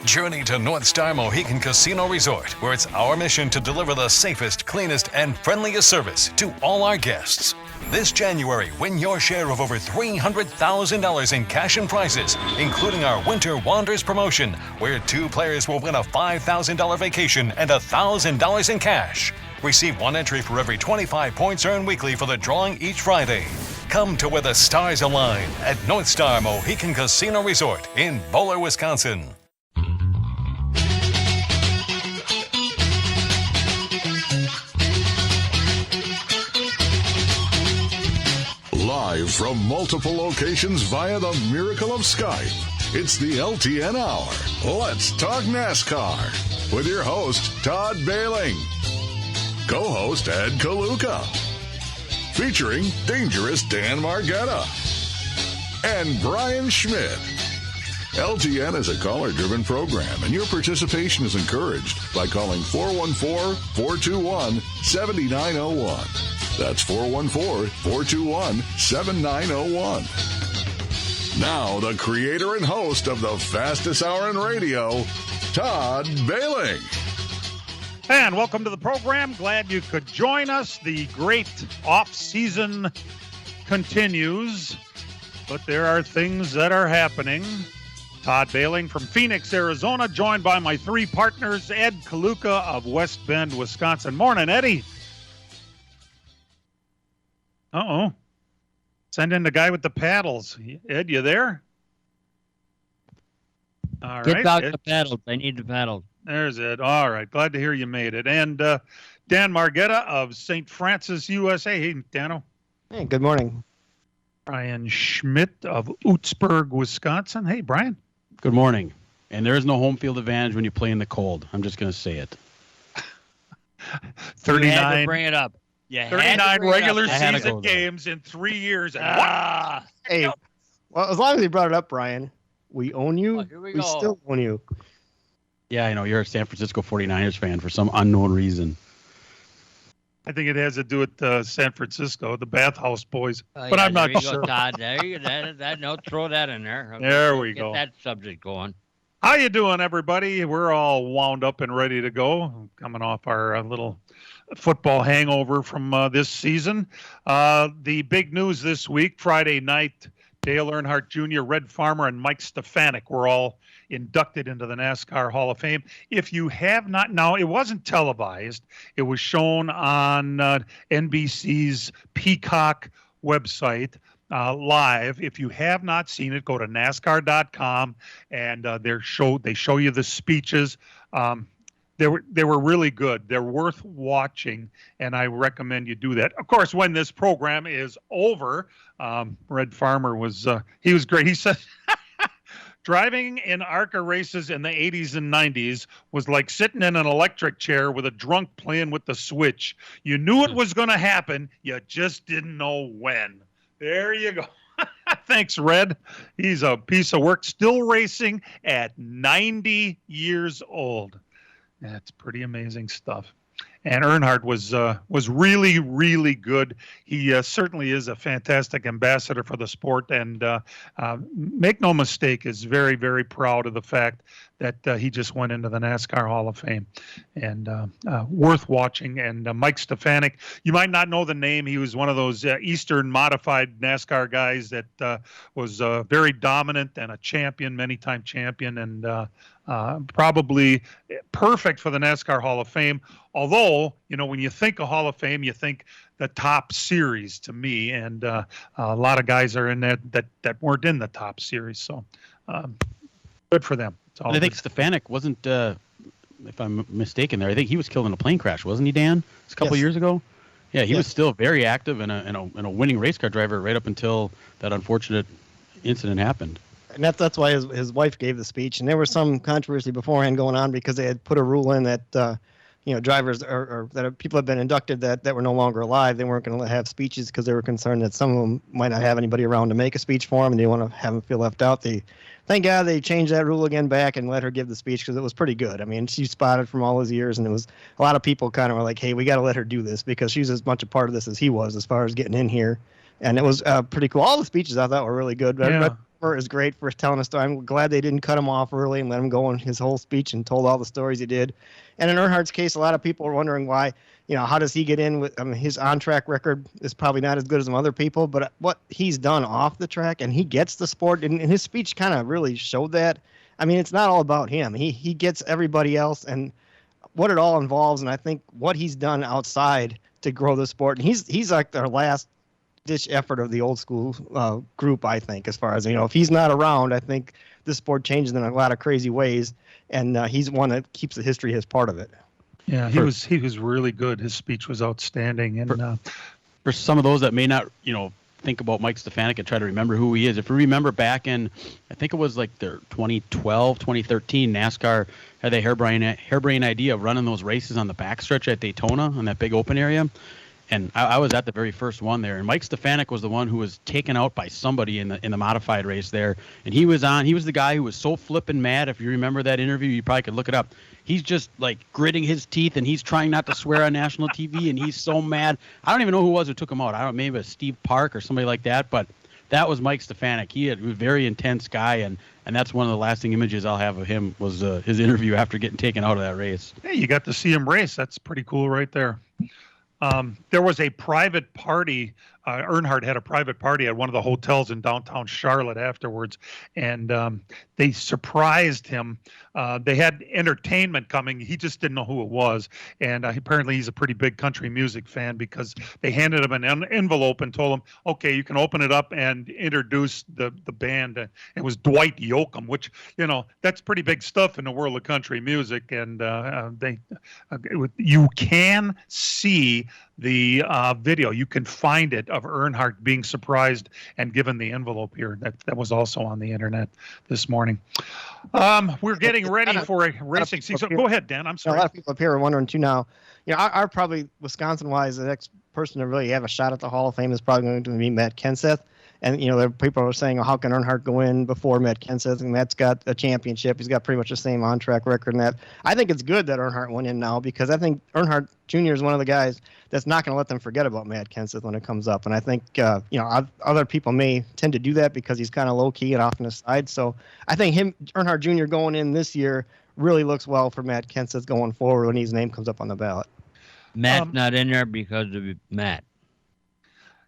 Journey to North Star Mohegan Casino Resort, where it's our mission to deliver the safest, cleanest, and friendliest service to all our guests. This January, win your share of over $300,000 in cash and prizes, including our Winter Wonders promotion, where 2 players will win a $5,000 vacation and $1,000 in cash. Receive 1 entry for every 25 points earned weekly for the drawing each Friday. Come to where the stars align at North Star Mohegan Casino Resort in Bowler, Wisconsin. Live from multiple locations via the miracle of Skype, it's the LTN Hour. Let's talk NASCAR with your host, Todd Bailing. Co-host, Ed Kaluka. Featuring dangerous Dan Margetta. And Brian Schmidt. LTN is a caller-driven program, and your participation is encouraged by calling 414-421-7901. That's 414-421-7901. Now, the creator and host of the fastest hour in radio, Todd Bailing. And welcome to the program. Glad you could join us. The great off-season continues, but there are things that are happening. Todd Bailing from Phoenix, Arizona, joined by my 3 partners, Ed Kaluka of West Bend, Wisconsin. Morning, Eddie. Uh-oh. Send in the guy with the paddles. Ed, you there? All right. Get out the paddles. I need the paddles. There's Ed. All right. Glad to hear you made it. And Dan Margetta of St. Francis, USA. Hey, Dano. Hey, good morning. Brian Schmidt of Oostburg, Wisconsin. Hey, Brian. Good morning. And there is no home field advantage when you play in the cold. I'm just going to say it. 39. You had to bring it up. 39 regular season games in 3 years. Hey, well, as long as you brought it up, Brian, we own you. We still own you. Yeah, I know. You're a San Francisco 49ers fan for some unknown reason. I think it has to do with San Francisco, the Bathhouse Boys. But I'm not sure. Todd, there you go. No, throw that in there. Okay, there we go. Get that subject going. How you doing, everybody? We're all wound up and ready to go, coming off our little football hangover from this season. The big news this week, Friday night, Dale Earnhardt Jr., Red Farmer, and Mike Stefanik were all inducted into the NASCAR Hall of Fame. If you have not, now it wasn't televised. It was shown on NBC's Peacock website live. If you have not seen it, go to NASCAR.com and they show you the speeches. They were really good. They're worth watching, and I recommend you do that. Of course, when this program is over, Red Farmer was he was great. He said driving in ARCA races in the 80s and 90s was like sitting in an electric chair with a drunk playing with the switch. You knew it was going to happen. You just didn't know when. There you go. Thanks, Red. He's a piece of work. Still racing at 90 years old. That's pretty amazing stuff. And Earnhardt was really, really good. He certainly is a fantastic ambassador for the sport, and make no mistake, is very, very proud of the fact that he just went into the NASCAR Hall of Fame, and worth watching. And Mike Stefanik, you might not know the name. He was one of those Eastern modified NASCAR guys that was very dominant and a champion, many-time champion, and probably perfect for the NASCAR Hall of Fame. Although, you know, when you think of Hall of Fame, you think the top series to me, and a lot of guys are in that weren't in the top series. So good for them. I think Stefanik wasn't, if I'm mistaken there, I think he was killed in a plane crash, wasn't he, Dan? It's a couple years ago. Yeah, he was still very active and a winning race car driver right up until that unfortunate incident happened. And that's why his wife gave the speech. And there was some controversy beforehand going on because they had put a rule in that drivers or that people have been inducted that were no longer alive, they weren't going to have speeches because they were concerned that some of them might not have anybody around to make a speech for them, and they want to have them feel left out. Thank God they changed that rule again back and let her give the speech because it was pretty good. I mean, she spotted from all those years, and it was a lot of people kind of were like, hey, we got to let her do this because she's as much a part of this as he was as far as getting in here. And it was pretty cool. All the speeches I thought were really good. Yeah. is great for telling a story. I'm glad they didn't cut him off early and let him go in his whole speech and told all the stories he did. And in Earnhardt's case, a lot of people are wondering why, how does he get in with, his on-track record is probably not as good as some other people, but what he's done off the track, and he gets the sport, and his speech kind of really showed that. It's not all about him. He gets everybody else and what it all involves, and I think what he's done outside to grow the sport. And he's like their last ditch effort of the old school group, I think, as far as, if he's not around, I think this sport changes in a lot of crazy ways, and he's one that keeps the history as part of it. Yeah, he was really good. His speech was outstanding. And for some of those that may not, think about Mike Stefanik and try to remember who he is, if you remember back in, I think it was like their 2012, 2013, NASCAR had the harebrained idea of running those races on the backstretch at Daytona on that big open area. And I was at the very first one there, and Mike Stefanik was the one who was taken out by somebody in the modified race there. And he was the guy who was so flippin' mad. If you remember that interview, you probably could look it up. He's just like gritting his teeth, and he's trying not to swear on national TV, and he's so mad. I don't even know who it was who took him out. I don't know, maybe it was Steve Park or somebody like that, but that was Mike Stefanik. He was a very intense guy, and that's one of the lasting images I'll have of him was his interview after getting taken out of that race. Hey, you got to see him race. That's pretty cool right there. There was a private party. Earnhardt had a private party at one of the hotels in downtown Charlotte afterwards, and they surprised him. They had entertainment coming. He just didn't know who it was, and apparently he's a pretty big country music fan because they handed him an envelope and told him, okay, you can open it up and introduce the band. It was Dwight Yoakam, which, that's pretty big stuff in the world of country music, and you can see the video. You can find it of Earnhardt being surprised and given the envelope here. That was also on the internet this morning. We're getting ready for a racing season. Go ahead, Dan. I'm sorry. A lot of people up here are wondering too now. Our probably Wisconsin-wise, the next person to really have a shot at the Hall of Fame is probably going to be Matt Kenseth. And, there people are saying, how can Earnhardt go in before Matt Kenseth? And Matt's got a championship. He's got pretty much the same on-track record in that. I think it's good that Earnhardt went in now because I think Earnhardt Jr. is one of the guys that's not going to let them forget about Matt Kenseth when it comes up. And I think, other people may tend to do that because he's kind of low-key and off on the side. So I think Earnhardt Jr. going in this year really looks well for Matt Kenseth going forward when his name comes up on the ballot. Matt's not in there because of Matt.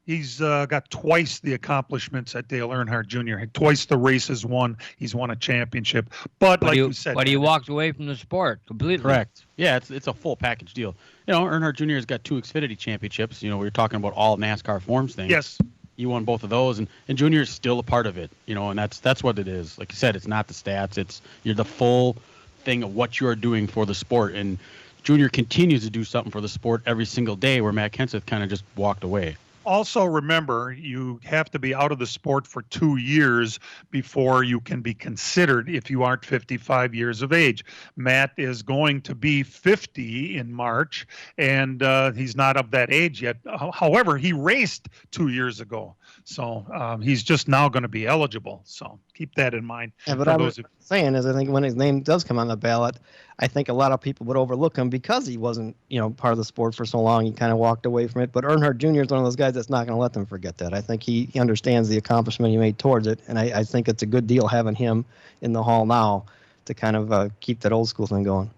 He's got twice the accomplishments at Dale Earnhardt Jr. Twice the races won. He's won a championship. But like you said, but he walked away from the sport completely. Correct. Yeah, it's a full package deal. Earnhardt Jr. has got 2 Xfinity championships. We were talking about all NASCAR forms thing. Yes. He won both of those, and Junior is still a part of it. And that's what it is. Like you said, it's not the stats. You're the full thing of what you are doing for the sport. And Junior continues to do something for the sport every single day, where Matt Kenseth kind of just walked away. Also, remember, you have to be out of the sport for 2 years before you can be considered if you aren't 55 years of age. Matt is going to be 50 in March, and he's not of that age yet. However, he raced 2 years ago, so he's just now going to be eligible. So keep that in mind. Yeah, but I was saying is I think when his name does come on the ballot, I think a lot of people would overlook him because he wasn't, part of the sport for so long. He kind of walked away from it. But Earnhardt Jr. is one of those guys that's not going to let them forget that. I think he understands the accomplishment he made towards it, and I think it's a good deal having him in the Hall now to kind of keep that old school thing going.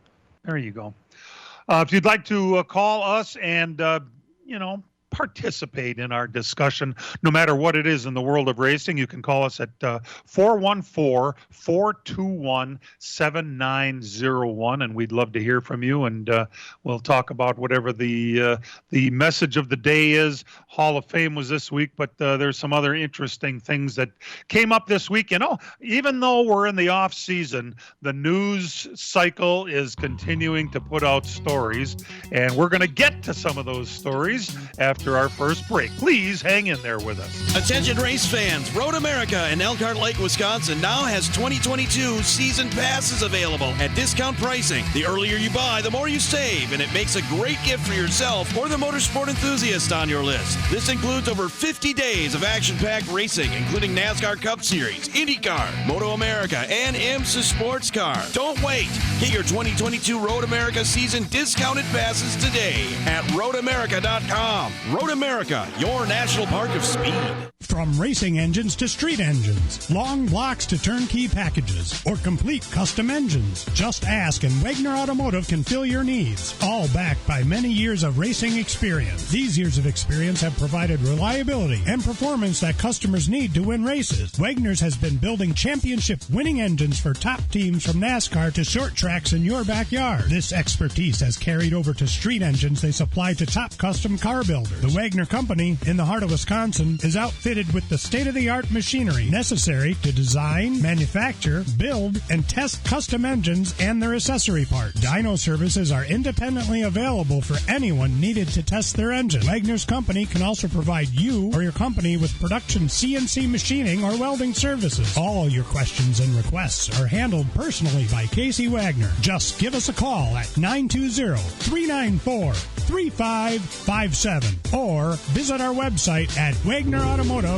There you go. If you'd like to call us and, participate in our discussion, no matter what it is in the world of racing, you can call us at 414-421-7901, and we'd love to hear from you, and we'll talk about whatever the message of the day is. Hall of Fame was this week, but there's some other interesting things that came up this week. Even though we're in the off season, the news cycle is continuing to put out stories, and we're going to get to some of those stories after our first break. Please hang in there with us. Attention race fans, Road America in Elkhart Lake, Wisconsin now has 2022 season passes available at discount pricing. The earlier you buy, the more you save, and it makes a great gift for yourself or the motorsport enthusiast on your list. This includes over 50 days of action-packed racing, including NASCAR Cup Series, IndyCar, Moto America, and IMSA Sports Car. Don't wait. Get your 2022 Road America season discounted passes today at roadamerica.com. Road America, your national park of speed. From racing engines to street engines, long blocks to turnkey packages, or complete custom engines, just ask and Wagner Automotive can fill your needs. All backed by many years of racing experience. These years of experience have provided reliability and performance that customers need to win races. Wagner's has been building championship winning engines for top teams from NASCAR to short tracks in your backyard. This expertise has carried over to street engines they supply to top custom car builders. The Wagner Company in the heart of Wisconsin is outfitted with the state-of-the-art machinery necessary to design, manufacture, build, and test custom engines and their accessory parts. Dyno services are independently available for anyone needed to test their engine. Wagner's Company can also provide you or your company with production CNC machining or welding services. All your questions and requests are handled personally by Casey Wagner. Just give us a call at 920-394-3557 or visit our website at wagnerautomotive.com.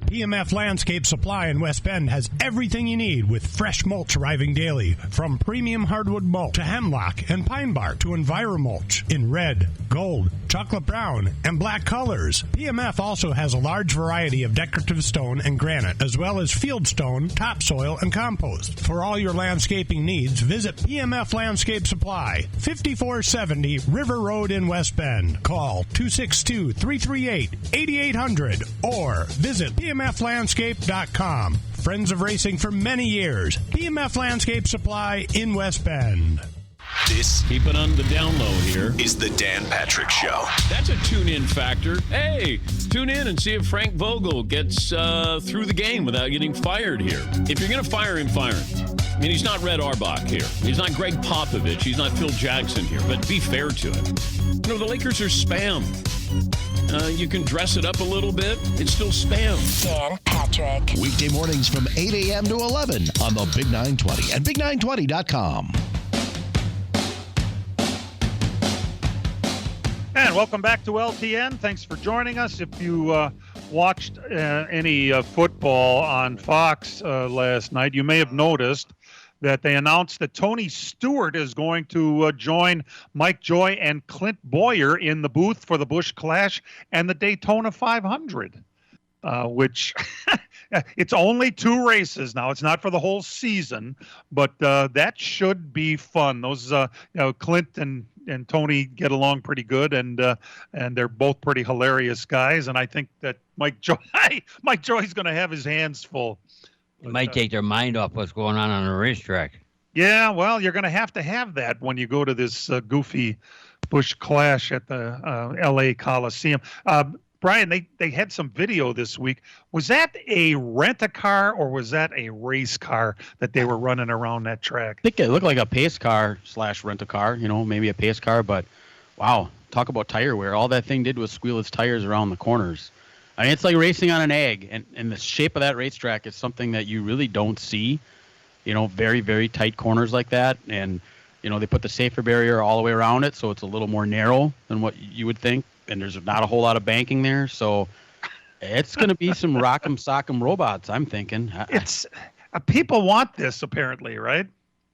PMF Landscape Supply in West Bend has everything you need with fresh mulch arriving daily, from premium hardwood mulch to hemlock and pine bark to EnviroMulch in red, gold, chocolate brown, and black colors. PMF also has a large variety of decorative stone and granite, as well as field stone, topsoil, and compost. For all your landscaping needs, visit PMF Landscape Supply, 5470 River Road in West Bend. Call 262-338-8800 or visit PMFlandscape.com. Friends of racing for many years. PMF Landscape Supply in West Bend. This, keep it on the down low here, is the Dan Patrick Show. That's a tune-in factor. Hey, tune in and see if Frank Vogel gets through the game without getting fired here. If you're going to fire him, fire him. I mean, he's not Red Auerbach here. He's not Greg Popovich. He's not Phil Jackson here. But be fair to him. You know, the Lakers are spam. You can dress it up a little bit. It's still spam. Dan Patrick. Weekday mornings from 8 a.m. to 11 on the Big 920 and Big920.com. And welcome back to LTN. Thanks for joining us. If you watched any football on Fox last night, you may have noticed that they announced that Tony Stewart is going to join Mike Joy and Clint Boyer in the booth for the Busch Clash and the Daytona 500, which it's only 2 races now. It's not for the whole season, but that should be fun. Those, Clint and Tony get along pretty good, and they're both pretty hilarious guys. And I think that Mike Joy's going to have his hands full. It might take their mind off what's going on the racetrack. Yeah, well, you're going to have that when you go to this goofy Busch Clash at the L.A. Coliseum. Brian, they had some video this week. Was that a rent-a-car or was that a race car that they were running around that track? I think it looked like a pace car / rent-a-car, maybe a pace car, but wow, talk about tire wear. All that thing did was squeal its tires around the corners. I mean, it's like racing on an egg, and the shape of that racetrack is something that you really don't see, very, very tight corners like that. And, they put the safer barrier all the way around it, so it's a little more narrow than what you would think. And there's not a whole lot of banking there. So it's going to be some rock'em sock'em robots, I'm thinking. It's people want this, apparently, right?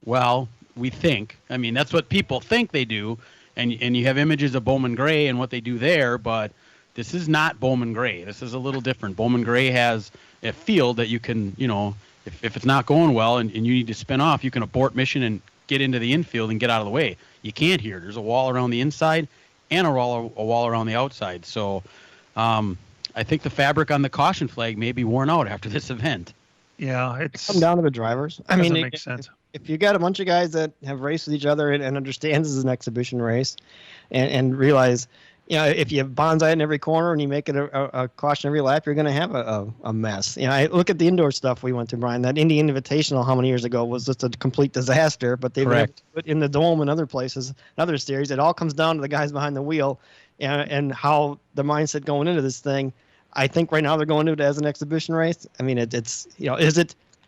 Well, we think. I mean, that's what people think they do. And you have images of Bowman Gray and what they do there, but this is not Bowman Gray. This is a little different. Bowman Gray has a field that you can, if it's not going well and you need to spin off, you can abort mission and get into the infield and get out of the way. You can't here. There's a wall around the inside and a wall around the outside. So I think the fabric on the caution flag may be worn out after this event. Yeah, it's come down to the drivers. I mean, it makes sense. If you got a bunch of guys that have raced with each other and understands this is an exhibition race and realize, if you have bonsai in every corner and you make it a caution every lap, you're going to have a mess. I look at the indoor stuff we went to, Brian. That Indian Invitational how many years ago was just a complete disaster, but they've been put in the Dome and other places, other series. It all comes down to the guys behind the wheel and how the mindset going into this thing. I think right now they're going into it as an exhibition race. I mean, it's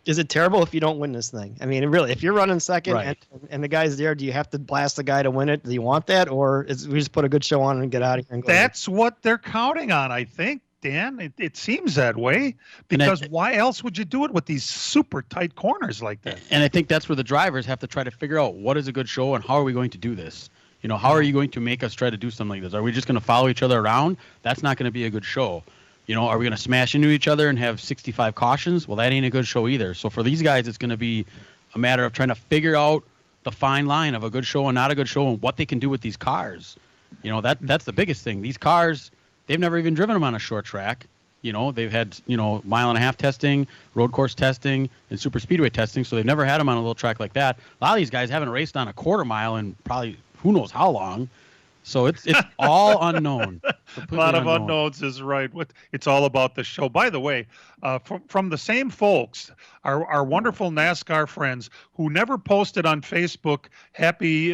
is it terrible if you don't win this thing? I mean, really, if you're running second and the guy's there, do you have to blast the guy to win it? Do you want that, or we just put a good show on and get out of here and go? That's what they're counting on, I think, Dan. It seems that way, because why else would you do it with these super tight corners like that? And I think that's where the drivers have to try to figure out what is a good show and how are we going to do this. How are you going to make us try to do something like this? Are we just going to follow each other around? That's not going to be a good show. Are we going to smash into each other and have 65 cautions? Well, that ain't a good show either. So for these guys, it's going to be a matter of trying to figure out the fine line of a good show and not a good show and what they can do with these cars. That's the biggest thing. These cars, they've never even driven them on a short track. They've had, mile and a half testing, road course testing, and super speedway testing. So they've never had them on a little track like that. A lot of these guys haven't raced on a quarter mile in probably who knows how long. So it's all unknown. A lot of unknowns is right. It's all about the show. By the way, from the same folks, our wonderful NASCAR friends who never posted on Facebook happy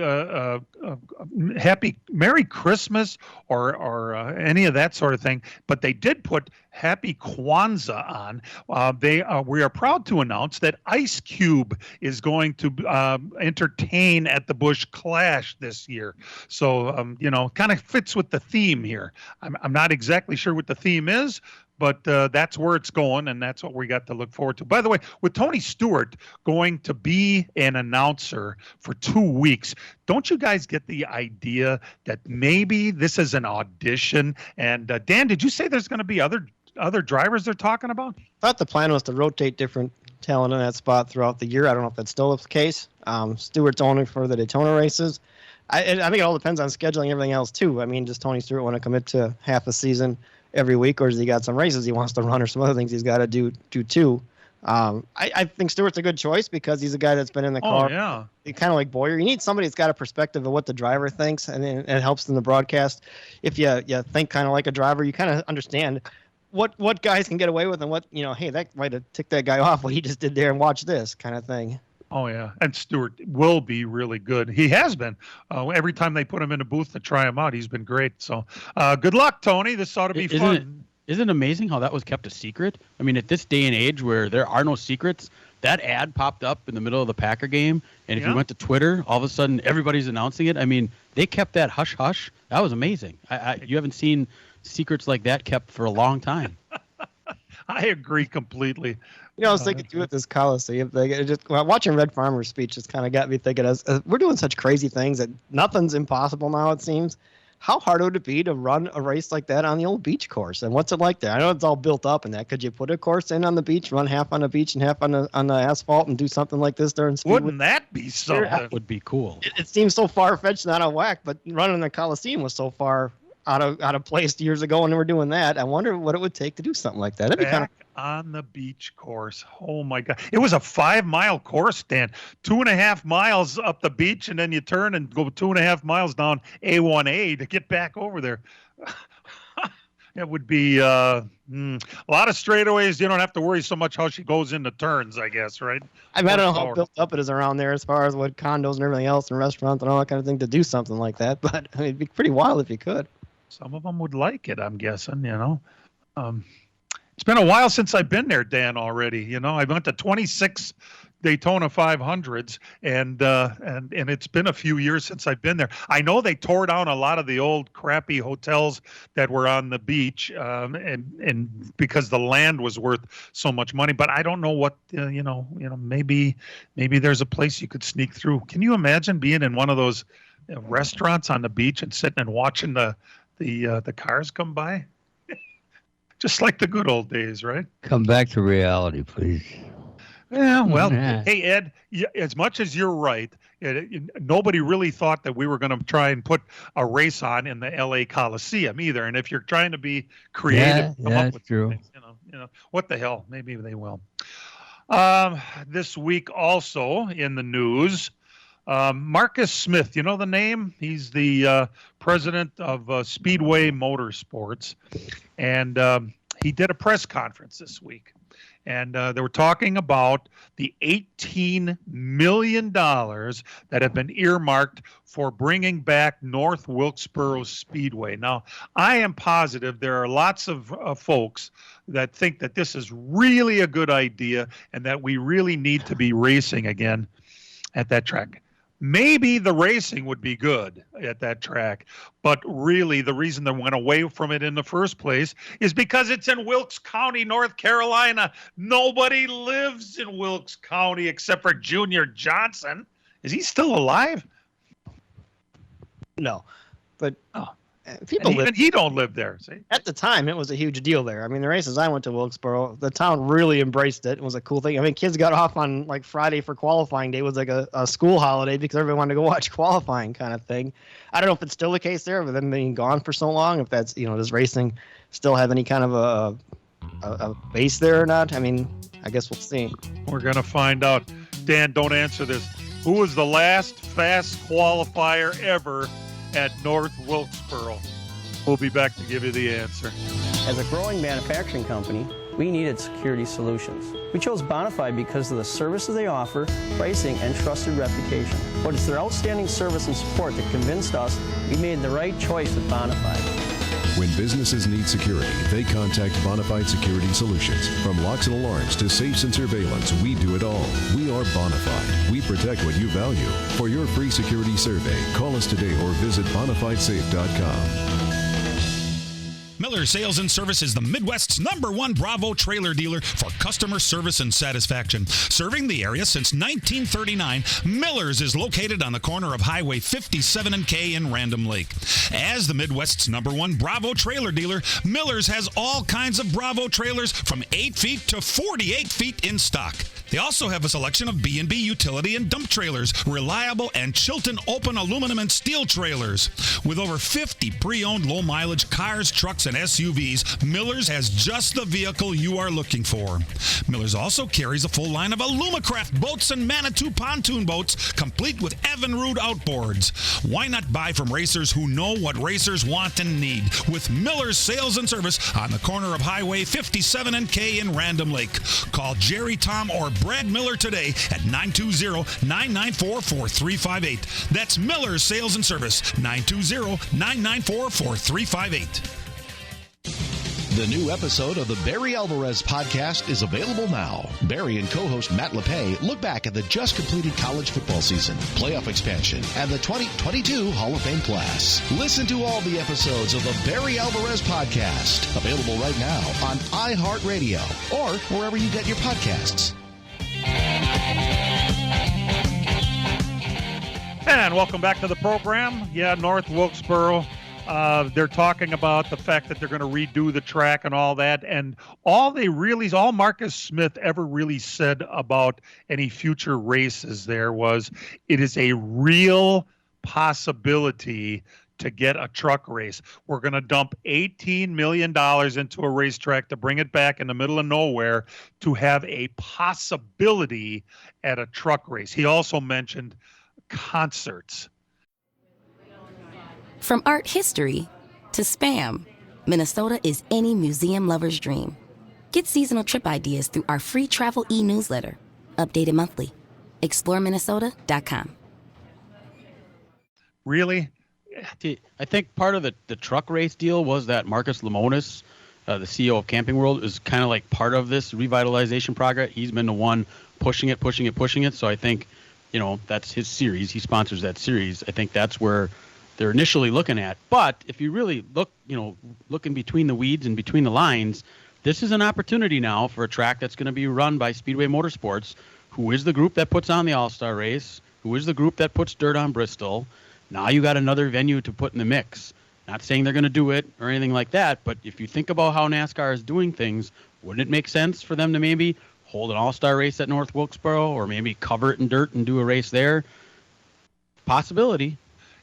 Merry Christmas or any of that sort of thing, but they did put Happy Kwanzaa on. We are proud to announce that Ice Cube is going to entertain at the Busch Clash this year. So kind of fits with the theme here. I'm not exactly sure what the theme is, but that's where it's going, and that's what we got to look forward to. By the way, with Tony Stewart going to be an announcer for 2 weeks, don't you guys get the idea that maybe this is an audition? And Dan, did you say there's going to be other drivers they're talking about? I thought the plan was to rotate different talent in that spot throughout the year. I don't know if that's still the case. Stewart's only for the Daytona races. I think it all depends on scheduling and everything else, too. I mean, does Tony Stewart want to commit to half a season every week, or does he got some races he wants to run or some other things he's got to do too? I think Stewart's a good choice because he's a guy that's been in the car. Oh, yeah. Kind of like Boyer. You need somebody that's got a perspective of what the driver thinks, and it helps in the broadcast. If you think kind of like a driver, you kind of understand what guys can get away with and what, hey, that might have ticked that guy off what he just did there, and watch this kind of thing. Oh, yeah. And Stewart will be really good. He has been. Every time they put him in a booth to try him out, he's been great. So good luck, Tony. This ought to be fun. Isn't it amazing how that was kept a secret? I mean, at this day and age where there are no secrets, that ad popped up in the middle of the Packer game. And if you went to Twitter, all of a sudden everybody's announcing it. I mean, they kept that hush-hush. That was amazing. You haven't seen secrets like that kept for a long time. I agree completely. I was thinking too with this Coliseum thing. Watching Red Farmer's speech just kind of got me thinking, as we're doing such crazy things that nothing's impossible now, it seems. How hard would it be to run a race like that on the old beach course? And what's it like there? I know it's all built up and that. Could you put a course in on the beach, run half on the beach and half on the asphalt, and do something like this during Speedway? Wouldn't that be something? That would be cool. It seems so far-fetched and out of whack, but running the Coliseum was so far out of place years ago when they were doing that. I wonder what it would take to do something like that. That'd be kind of on the beach course. Oh my God. It was a 5-mile course, Dan. 2.5 miles up the beach, and then you turn and go 2.5 miles down A1A to get back over there. It would be a lot of straightaways. You don't have to worry so much how she goes into turns, I guess, right? I don't know how built up it is around there as far as what condos and everything else and restaurants and all that kind of thing to do something like that. But I mean, it'd be pretty wild if you could. Some of them would like it, I'm guessing, It's been a while since I've been there, Dan, already. I went to 26 Daytona 500s, and it's been a few years since I've been there. I know they tore down a lot of the old crappy hotels that were on the beach, and because the land was worth so much money. But I don't know what maybe there's a place you could sneak through. Can you imagine being in one of those restaurants on the beach and sitting and watching the cars come by? Just like the good old days, right? Come back to reality, please. Yeah, well, Hey, Ed, as much as you're right, nobody really thought that we were going to try and put a race on in the L.A. Coliseum either. And if you're trying to be creative, come up with true. Things, what the hell? Maybe they will. This week also in the news, Marcus Smith, you know the name? He's the president of Speedway Motorsports, and he did a press conference this week, and they were talking about the $18 million that have been earmarked for bringing back North Wilkesboro Speedway. Now, I am positive there are lots of folks that think that this is really a good idea and that we really need to be racing again at that track. Maybe the racing would be good at that track, but really the reason they went away from it in the first place is because it's in Wilkes County, North Carolina. Nobody lives in Wilkes County except for Junior Johnson. Is he still alive? No, but people even he don't live there. See, at the time it was a huge deal there. I mean, the races I went to Wilkesboro, the town really embraced it. It was a cool thing. I mean, kids got off on like Friday for qualifying day. It was like a school holiday because everyone wanted to go watch qualifying kind of thing. I don't know if it's still the case there, with them being gone for so long. If that's does racing still have any kind of a base there or not? I mean, I guess we'll see. We're gonna find out. Dan, don't answer this. Who was the last fast qualifier ever at North Wilkesboro? We'll be back to give you the answer. As a growing manufacturing company, we needed security solutions. We chose Bonafide because of the services they offer, pricing, and trusted reputation. But it's their outstanding service and support that convinced us we made the right choice with Bonafide. When businesses need security, they contact Bonafide Security Solutions. From locks and alarms to safes and surveillance, we do it all. We are Bonafide. We protect what you value. For your free security survey, call us today or visit bonafidesafe.com. Miller Sales and Service is the Midwest's #1 Bravo trailer dealer for customer service and satisfaction. Serving the area since 1939, Miller's is located on the corner of Highway 57 and K in Random Lake. As the Midwest's #1 Bravo trailer dealer, Miller's has all kinds of Bravo trailers from 8 feet to 48 feet in stock. They also have a selection of B&B utility and dump trailers, reliable and Chilton open aluminum and steel trailers. With over 50 pre-owned low-mileage cars, trucks, and SUVs, Miller's has just the vehicle you are looking for. Miller's also carries a full line of Alumacraft boats and Manitou pontoon boats, complete with Evinrude outboards. Why not buy from racers who know what racers want and need? With Miller's Sales and Service on the corner of Highway 57 and K in Random Lake. Call Jerry, Tom, or Brad Miller today at 920-994-4358. That's Miller's Sales and Service, 920-994-4358. The new episode of the Barry Alvarez podcast is available now. Barry and co-host Matt LePay look back at the just completed college football season, playoff expansion, and the 2022 Hall of Fame class. Listen to all the episodes of the Barry Alvarez podcast, available right now on iHeartRadio or wherever you get your podcasts. And welcome back to the program. Yeah, North Wilkesboro. They're talking about the fact that they're going to redo the track and all that. And all Marcus Smith ever really said about any future races there was it is a real possibility to get a truck race. We're going to dump $18 million into a racetrack to bring it back in the middle of nowhere to have a possibility at a truck race. He also mentioned concerts. From art history to Spam, Minnesota is any museum lover's dream. Get seasonal trip ideas through our free travel e-newsletter, updated monthly. ExploreMinnesota.com. Really? I think part of the truck race deal was that Marcus Lemonis, the CEO of Camping World, is kind of like part of this revitalization project. He's been the one pushing it. So I think, that's his series. He sponsors that series. I think that's where they're initially looking at. But if you really look in between the weeds and between the lines, this is an opportunity now for a track that's going to be run by Speedway Motorsports, who is the group that puts on the All-Star race, who is the group that puts dirt on Bristol. Now you got another venue to put in the mix. Not saying they're going to do it or anything like that, but if you think about how NASCAR is doing things, wouldn't it make sense for them to maybe hold an All-Star race at North Wilkesboro or maybe cover it in dirt and do a race there? Possibility.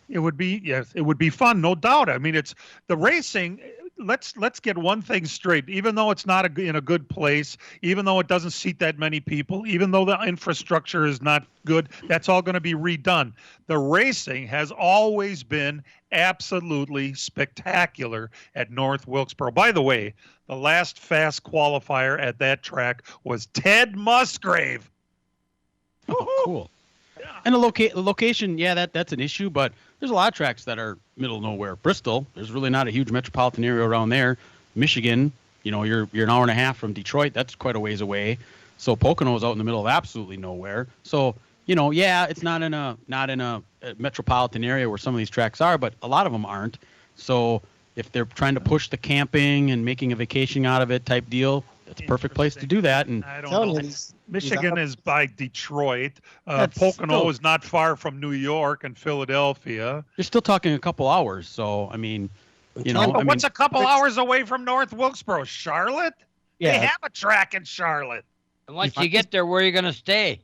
It would be, yes, it would be fun, no doubt. I mean, it's the racing. Let's get one thing straight. Even though it's not in a good place, even though it doesn't seat that many people, even though the infrastructure is not good, that's all going to be redone. The racing has always been absolutely spectacular at North Wilkesboro. By the way, the last fast qualifier at that track was Ted Musgrave. Oh, cool. Yeah. And the location, that's an issue, but there's a lot of tracks that are middle of nowhere. Bristol, there's really not a huge metropolitan area around there. Michigan, you're an hour and a half from Detroit. That's quite a ways away. So Pocono is out in the middle of absolutely nowhere. So, it's not in a metropolitan area where some of these tracks are, but a lot of them aren't. So if they're trying to push the camping and making a vacation out of it type deal, it's a perfect place to do that. And I don't know. Michigan is by Detroit. Pocono still, is not far from New York and Philadelphia. You're still talking a couple hours. So, I mean, what's a couple hours away from North Wilkesboro? Charlotte? Yeah. They have a track in Charlotte. And once you get there, where are you going to stay?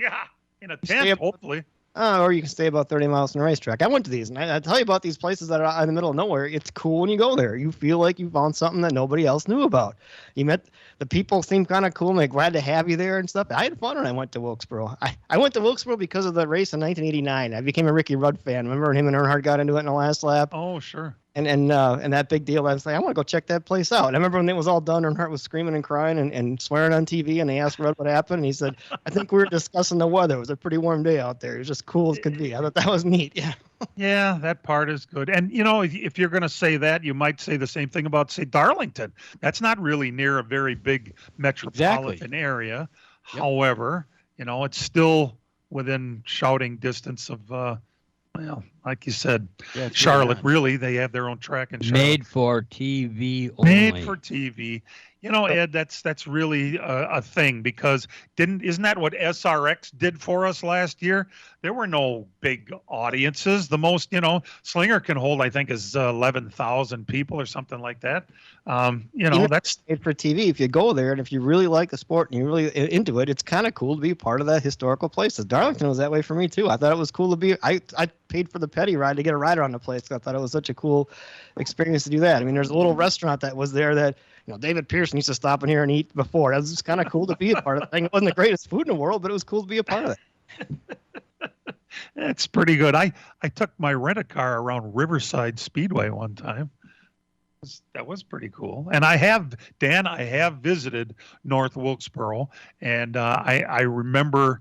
Yeah, in a tent, hopefully. Or you can stay about 30 miles from the racetrack. I went to these, and I tell you about these places that are in the middle of nowhere. It's cool when you go there. You feel like you found something that nobody else knew about. You met the people, seemed kind of cool, and they're glad to have you there and stuff. I had fun when I went to Wilkesboro. I went to Wilkesboro because of the race in 1989. I became a Ricky Rudd fan. Remember when him and Earnhardt got into it in the last lap? Oh, sure. And that big deal, I was like, I want to go check that place out. And I remember when it was all done, Earnhardt was screaming and crying and swearing on TV, and they asked Rudd what happened, and he said, I think we were discussing the weather. It was a pretty warm day out there. It was just cool as could be. I thought that was neat. Yeah. Yeah, that part is good. And, if you're going to say that, you might say the same thing about, say, Darlington. That's not really near a very big metropolitan area. Yep. However, it's still within shouting distance of, like you said, Charlotte, really, they have their own track in Charlotte. Made for TV only. Made for TV. Ed, that's really a thing, because isn't that what SRX did for us last year? There were no big audiences. The most, Slinger can hold, I think, is 11,000 people or something like that. That's made for TV. If you go there and if you really like the sport and you're really into it, it's kind of cool to be part of that historical place. Darlington was that way for me too. I thought it was cool to be. I paid for the petty ride to get a rider on the place. I thought it was such a cool experience to do that. I mean, there's a little restaurant that was there that David Pearson used to stop in here and eat before. That was just kind of cool to be a part of the thing. It wasn't the greatest food in the world, but it was cool to be a part of it. That's pretty good. I took my rent-a-car around Riverside Speedway one time. That was pretty cool. And I have visited North Wilkesboro, and I remember,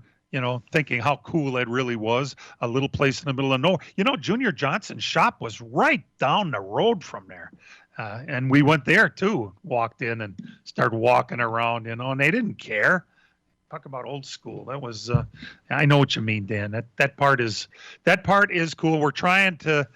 thinking how cool it really was, a little place in the middle of nowhere. Junior Johnson's shop was right down the road from there. And we went there too, walked in and started walking around, and they didn't care. Talk about old school. That was, I know what you mean, Dan. That part is cool. We're trying to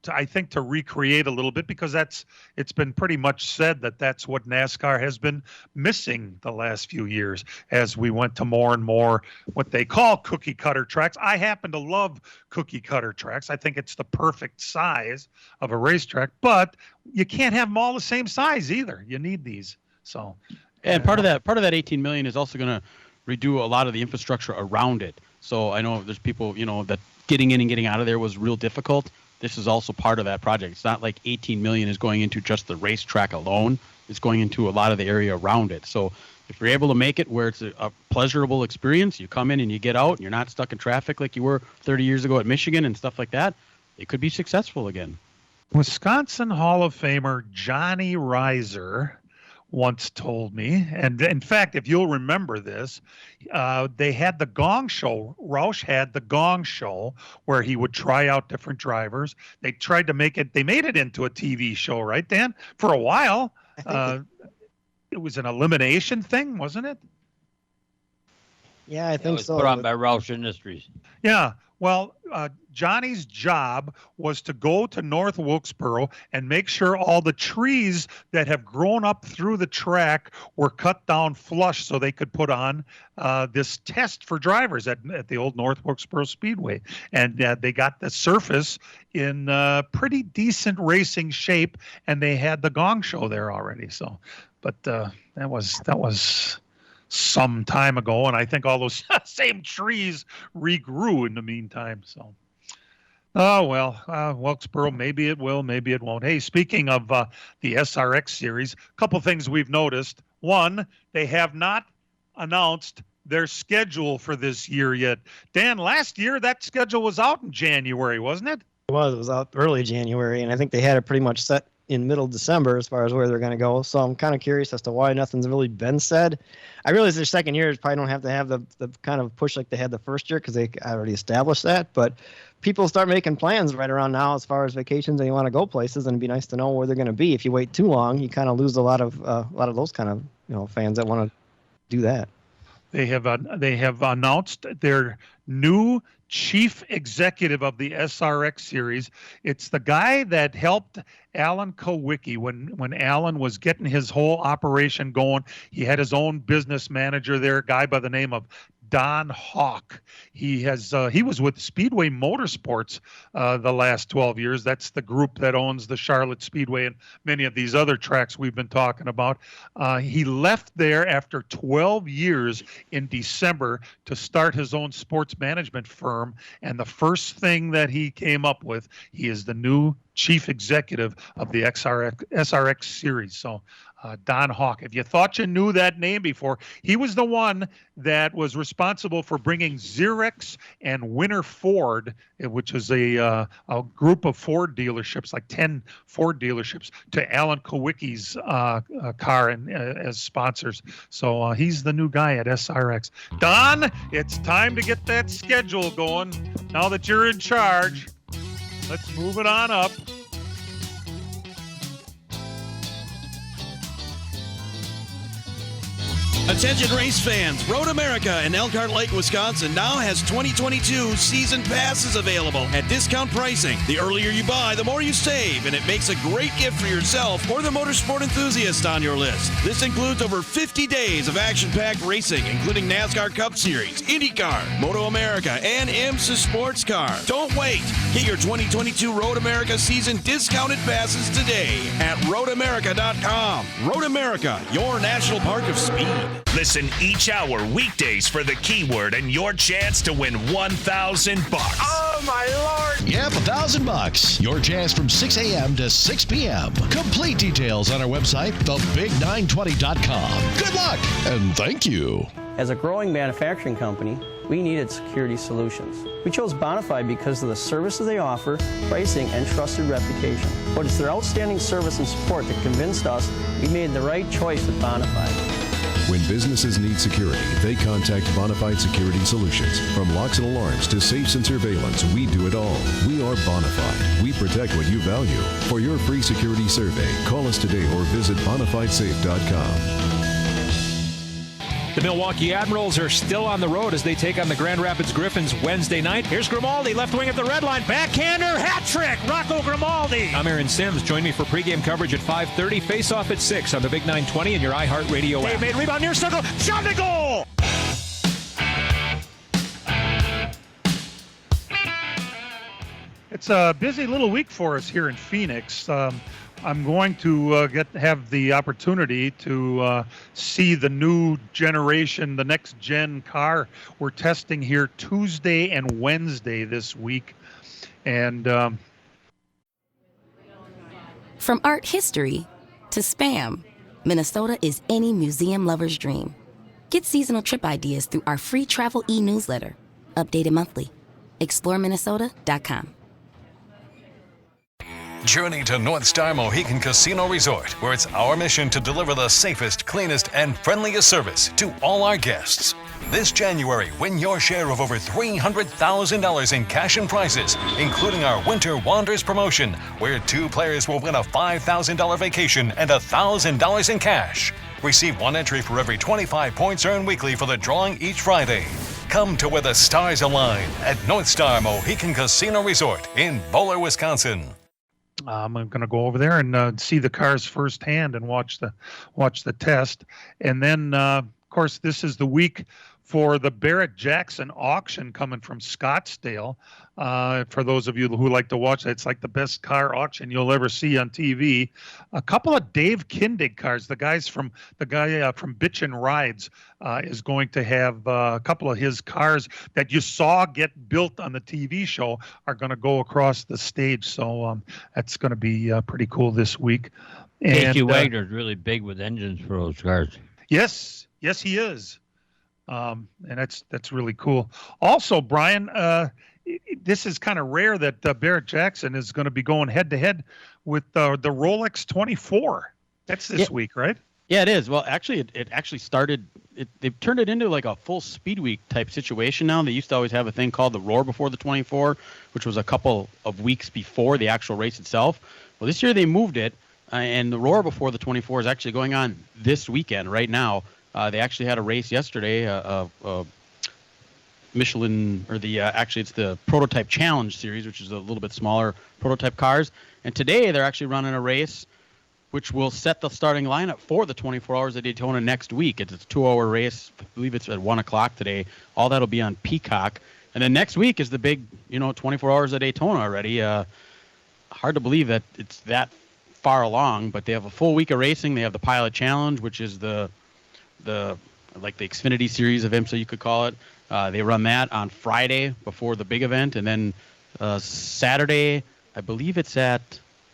I think to recreate a little bit, because it's been pretty much said that that's what NASCAR has been missing the last few years, as we went to more and more what they call cookie cutter tracks. I happen to love cookie cutter tracks. I think it's the perfect size of a racetrack, but you can't have them all the same size either. You need these. So, and part of that $18 million is also going to redo a lot of the infrastructure around it. So I know there's people, that getting in and getting out of there was real difficult. This is also part of that project. It's not like $18 million is going into just the racetrack alone. It's going into a lot of the area around it. So if you're able to make it where it's a pleasurable experience, you come in and you get out and you're not stuck in traffic like you were 30 years ago at Michigan and stuff like that, it could be successful again. Wisconsin Hall of Famer Johnny Reiser once told me, and in fact, if you'll remember this, they had the Gong Show. Roush had the Gong Show where he would try out different drivers. They tried to make it, they made it into a TV show, right, Dan? For a while. It was an elimination thing, wasn't it? Yeah, I think so. Put on by Roush Industries. Yeah. Well, Johnny's job was to go to North Wilkesboro and make sure all the trees that have grown up through the track were cut down flush so they could put on this test for drivers at the old North Wilkesboro Speedway. And they got the surface in pretty decent racing shape, and they had the Gong Show there already. So, but that was some time ago, and I think all those same trees regrew in the meantime. So, oh well, Wilkesboro, maybe it will, maybe it won't. Hey, speaking of the SRX series, a couple things we've noticed. One, they have not announced their schedule for this year yet. Dan, last year that schedule was out in January, wasn't it? It was out early January, and I think they had it pretty much set in middle December as far as where they're going to go. So I'm kind of curious as to why nothing's really been said. I realize their second year probably don't have to have the kind of push like they had the first year, because they already established that. But people start making plans right around now as far as vacations and you want to go places, and it'd be nice to know where they're going to be. If you wait too long, you kind of lose a lot of those kind of fans that want to do that. They have announced their new chief executive of the SRX series. It's the guy that helped Alan Kowicki when Alan was getting his whole operation going. He had his own business manager there, a guy by the name of Don Hawk. He was with Speedway Motorsports the last 12 years. That's the group that owns the Charlotte Speedway and many of these other tracks we've been talking about. He left there after 12 years in December to start his own sports management firm. And the first thing that he came up with, he is the new chief executive of the SRX series. So Don Hawk, if you thought you knew that name before, he was the one that was responsible for bringing Xerox and Winter Ford, which is a group of Ford dealerships, like 10 Ford dealerships, to Alan Kowicki's car and as sponsors. So he's the new guy at SRX. Don, it's time to get that schedule going. Now that you're in charge, let's move it on up. Attention race fans, Road America in Elkhart Lake, Wisconsin now has 2022 season passes available at discount pricing. The earlier you buy, the more you save, and it makes a great gift for yourself or the motorsport enthusiast on your list. This includes over 50 days of action-packed racing, including NASCAR Cup Series, IndyCar, Moto America, and IMSA Sports Car. Don't wait. Get your 2022 Road America season discounted passes today at roadamerica.com. Road America, your national park of speed. Listen each hour weekdays for the keyword and your chance to win $1,000. Oh, my Lord. Yep, $1,000. Your chance from 6 a.m. to 6 p.m. Complete details on our website, thebig920.com. Good luck, and thank you. As a growing manufacturing company, we needed security solutions. We chose Bonafide because of the services they offer, pricing, and trusted reputation. But it's their outstanding service and support that convinced us we made the right choice with Bonafide. When businesses need security, they contact Bonafide Security Solutions. From locks and alarms to safes and surveillance, we do it all. We are Bonafide. We protect what you value. For your free security survey, call us today or visit bonafidesafe.com. The Milwaukee Admirals are still on the road as they take on the Grand Rapids Griffins Wednesday night. Here's Grimaldi, left wing at the red line. Backhander, hat trick, Rocco Grimaldi. I'm Aaron Sims. Join me for pregame coverage at 5:30. Face off at 6 on the Big 920 and your iHeartRadio app. Made rebound near circle. Shot to goal. It's a busy little week for us here in Phoenix. I'm going to have the opportunity to see the new generation, the next gen car we're testing here Tuesday and Wednesday this week. And From art history to Spam, Minnesota is any museum lover's dream. Get seasonal trip ideas through our free travel e-newsletter, updated monthly. ExploreMinnesota.com. Journey to North Star Mohegan Casino Resort, where it's our mission to deliver the safest, cleanest, and friendliest service to all our guests. This January, win your share of over $300,000 in cash and prizes, including our Winter Wanderers promotion, where 2 players will win a $5,000 vacation and $1,000 in cash. Receive 1 entry for every 25 points earned weekly for the drawing each Friday. Come to where the stars align at North Star Mohegan Casino Resort in Bowler, Wisconsin. I'm going to go over there and see the cars firsthand and watch the test. And then, of course, this is the week for the Barret Jackson auction coming from Scottsdale. For those of you who like to watch that, it's like the best car auction you'll ever see on TV. A couple of Dave Kindig cars. The guy from Bitchin' Rides is going to have a couple of his cars that you saw get built on the TV show are going to go across the stage. So that's going to be pretty cool this week. Casey Wagner's really big with engines for those cars. Yes, he is. And that's really cool. Also, Brian, this is kind of rare that Barret Jackson is going to be going head-to-head with the Rolex 24. That's this week, right? Yeah, it is. Well, actually, it actually started. They've turned it into like a full Speed Week type situation now. They used to always have a thing called the Roar Before the 24, which was a couple of weeks before the actual race itself. Well, this year they moved it, and the Roar Before the 24 is actually going on this weekend right now. They actually had a race yesterday, Michelin, or actually it's the Prototype Challenge Series, which is a little bit smaller prototype cars. And today they're actually running a race which will set the starting lineup for the 24 Hours of Daytona next week. It's a 2-hour race. I believe it's at 1 o'clock today. All that will be on Peacock. And then next week is the big, 24 Hours of Daytona already. Hard to believe that it's that far along, but they have a full week of racing. They have the Pilot Challenge, which is the Xfinity series of IMSA, you could call it. They run that on Friday before the big event, and then Saturday, I believe it's at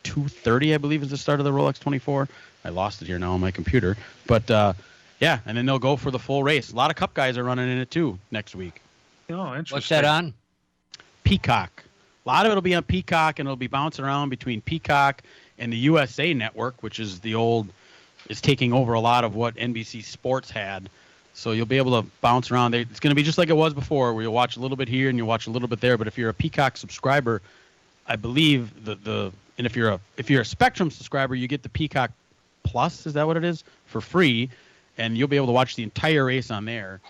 2:30. I believe is the start of the Rolex 24. I lost it here now on my computer, but yeah, and then they'll go for the full race. A lot of Cup guys are running in it too next week. Oh, interesting. What's that on? Peacock. A lot of it'll be on Peacock, and it'll be bouncing around between Peacock and the USA Network, which is is taking over a lot of what NBC Sports had. So you'll be able to bounce around. It's going to be just like it was before, where you'll watch a little bit here and you'll watch a little bit there. But if you're a Peacock subscriber, I believe and if you're a Spectrum subscriber, you get the Peacock Plus. Is that what it is? For free, and you'll be able to watch the entire race on there,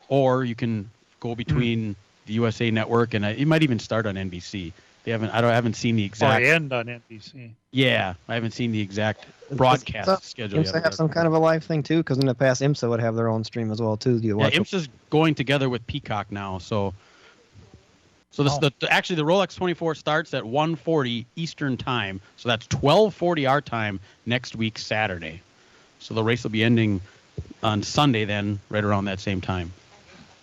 or you can go between the USA Network and it might even start on NBC. I haven't seen the exact. Or end on NBC. Yeah, I haven't seen the exact broadcast schedule IMSA have some kind of a live thing too, because in the past IMSA would have their own stream as well too. IMSA's going together with Peacock now, so the Rolex 24 starts at 1:40 Eastern time, so that's 12:40 our time next week Saturday. So the race will be ending on Sunday then, right around that same time.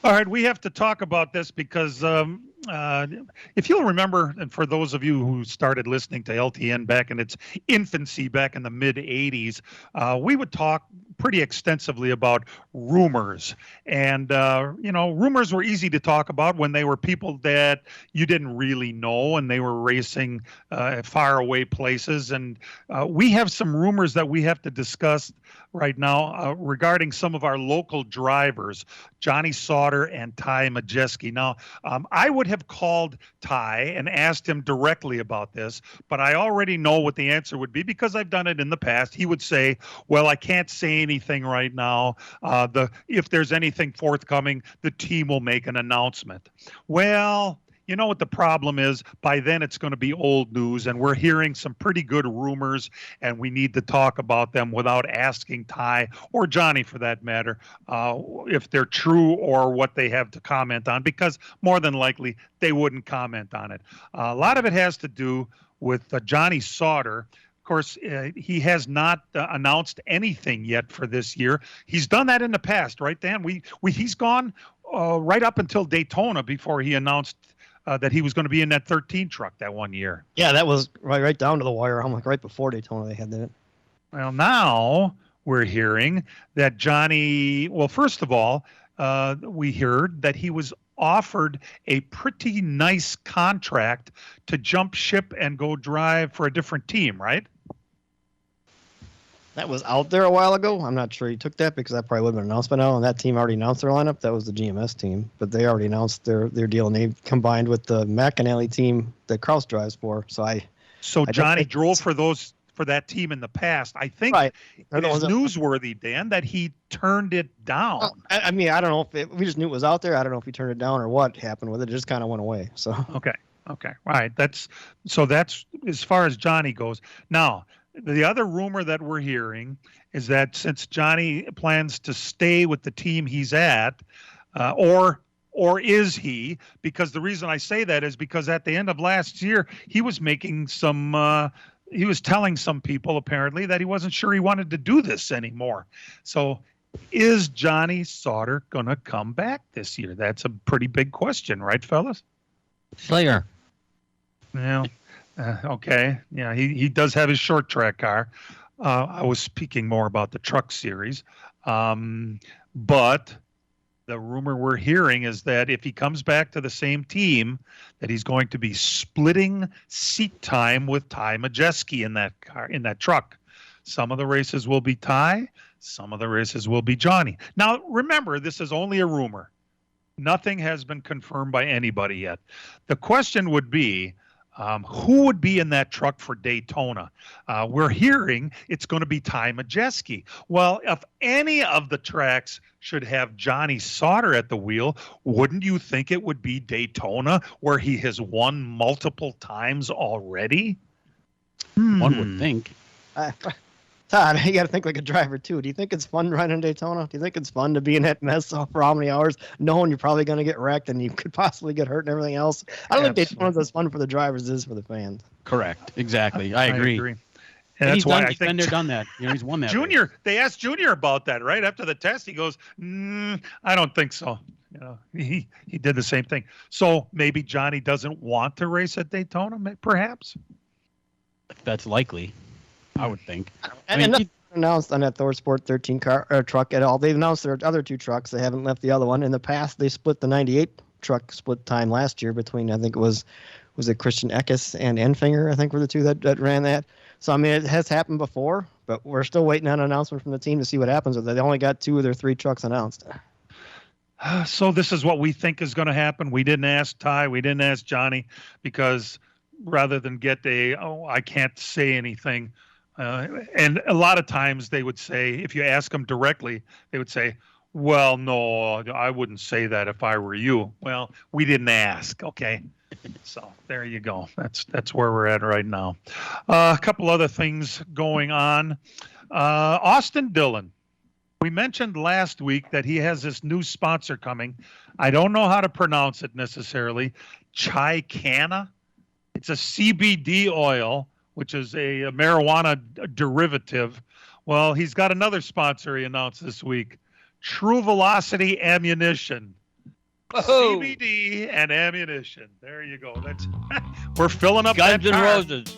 All right, we have to talk about this because if you'll remember, and for those of you who started listening to LTN back in its infancy, back in the mid-'80s, we would talk pretty extensively about rumors. And, rumors were easy to talk about when they were people that you didn't really know and they were racing far away places. And we have some rumors that we have to discuss right now regarding some of our local drivers, Johnny Sauter and Ty Majeski. Now, I would have called Ty and asked him directly about this, but I already know what the answer would be because I've done it in the past. He would say, well, I can't say anything right now. If there's anything forthcoming, the team will make an announcement. Well, you know what the problem is? By then it's going to be old news, and we're hearing some pretty good rumors, and we need to talk about them without asking Ty, or Johnny for that matter, if they're true or what they have to comment on, because more than likely they wouldn't comment on it. A lot of it has to do with Johnny Sauter. Of course, he has not announced anything yet for this year. He's done that in the past, right, Dan? He's gone right up until Daytona before he announced that he was going to be in that 13 truck that one year. Yeah, that was right down to the wire. I'm like right before Daytona they had that. Well, now we're hearing that Johnny, well, first of all, we heard that he was offered a pretty nice contract to jump ship and go drive for a different team, right? That was out there a while ago. I'm not sure he took that because that probably would have been announced by now. And that team already announced their lineup. That was the GMS team, but they already announced their deal, and they combined with the McAnally team that Kraus drives for. So Johnny drove for that team in the past. I think it is newsworthy, Dan, that he turned it down. I mean, I don't know if we just knew it was out there. I don't know if he turned it down or what happened with it. It just kind of went away. So okay, all right. That's as far as Johnny goes. Now, the other rumor that we're hearing is that since Johnny plans to stay with the team he's at, or is he? Because the reason I say that is because at the end of last year, he was making he was telling some people apparently that he wasn't sure he wanted to do this anymore. So is Johnny Sauter going to come back this year? That's a pretty big question, right, fellas? Slayer. Well, okay. Yeah, he does have his short track car. I was speaking more about the truck series. But the rumor we're hearing is that if he comes back to the same team, that he's going to be splitting seat time with Ty Majeski in that truck. Some of the races will be Ty, some of the races will be Johnny. Now, remember, this is only a rumor. Nothing has been confirmed by anybody yet. The question would be, Who would be in that truck for Daytona? We're hearing it's going to be Ty Majeski. Well, if any of the tracks should have Johnny Sauter at the wheel, wouldn't you think it would be Daytona, where he has won multiple times already? One would think. Todd, you got to think like a driver, too. Do you think it's fun running Daytona? Do you think it's fun to be in that mess for how many hours, knowing you're probably going to get wrecked and you could possibly get hurt and everything else? I don't think Daytona's as fun for the drivers as it is for the fans. Correct. Exactly. I agree. And that's why I think been there, done that. He's won that. Junior, they asked Junior about that, right? After the test, he goes, I don't think so. He did the same thing. So maybe Johnny doesn't want to race at Daytona, perhaps? That's likely. I would think. And nothing announced on that Thor Sport 13 truck at all. They've announced their other two trucks. They haven't left the other one. In the past, they split the 98 truck split time last year between, I think it was it Christian Eckes and Enfinger, I think were the two that ran that. So, I mean, it has happened before, but we're still waiting on an announcement from the team to see what happens with it. They only got 2 of their 3 trucks announced. So this is what we think is going to happen. We didn't ask Ty. We didn't ask Johnny because rather than get I can't say anything. And a lot of times they would say, if you ask them directly, they would say, well, no, I wouldn't say that if I were you. Well, we didn't ask. Okay. So there you go. That's where we're at right now. A couple other things going on. Austin Dillon. We mentioned last week that he has this new sponsor coming. I don't know how to pronounce it necessarily. Chicana. It's a CBD oil, which is a marijuana derivative. Well, he's got another sponsor he announced this week, True Velocity Ammunition. Whoa. CBD and ammunition. There you go. We're filling up Guns that N' car. Roses.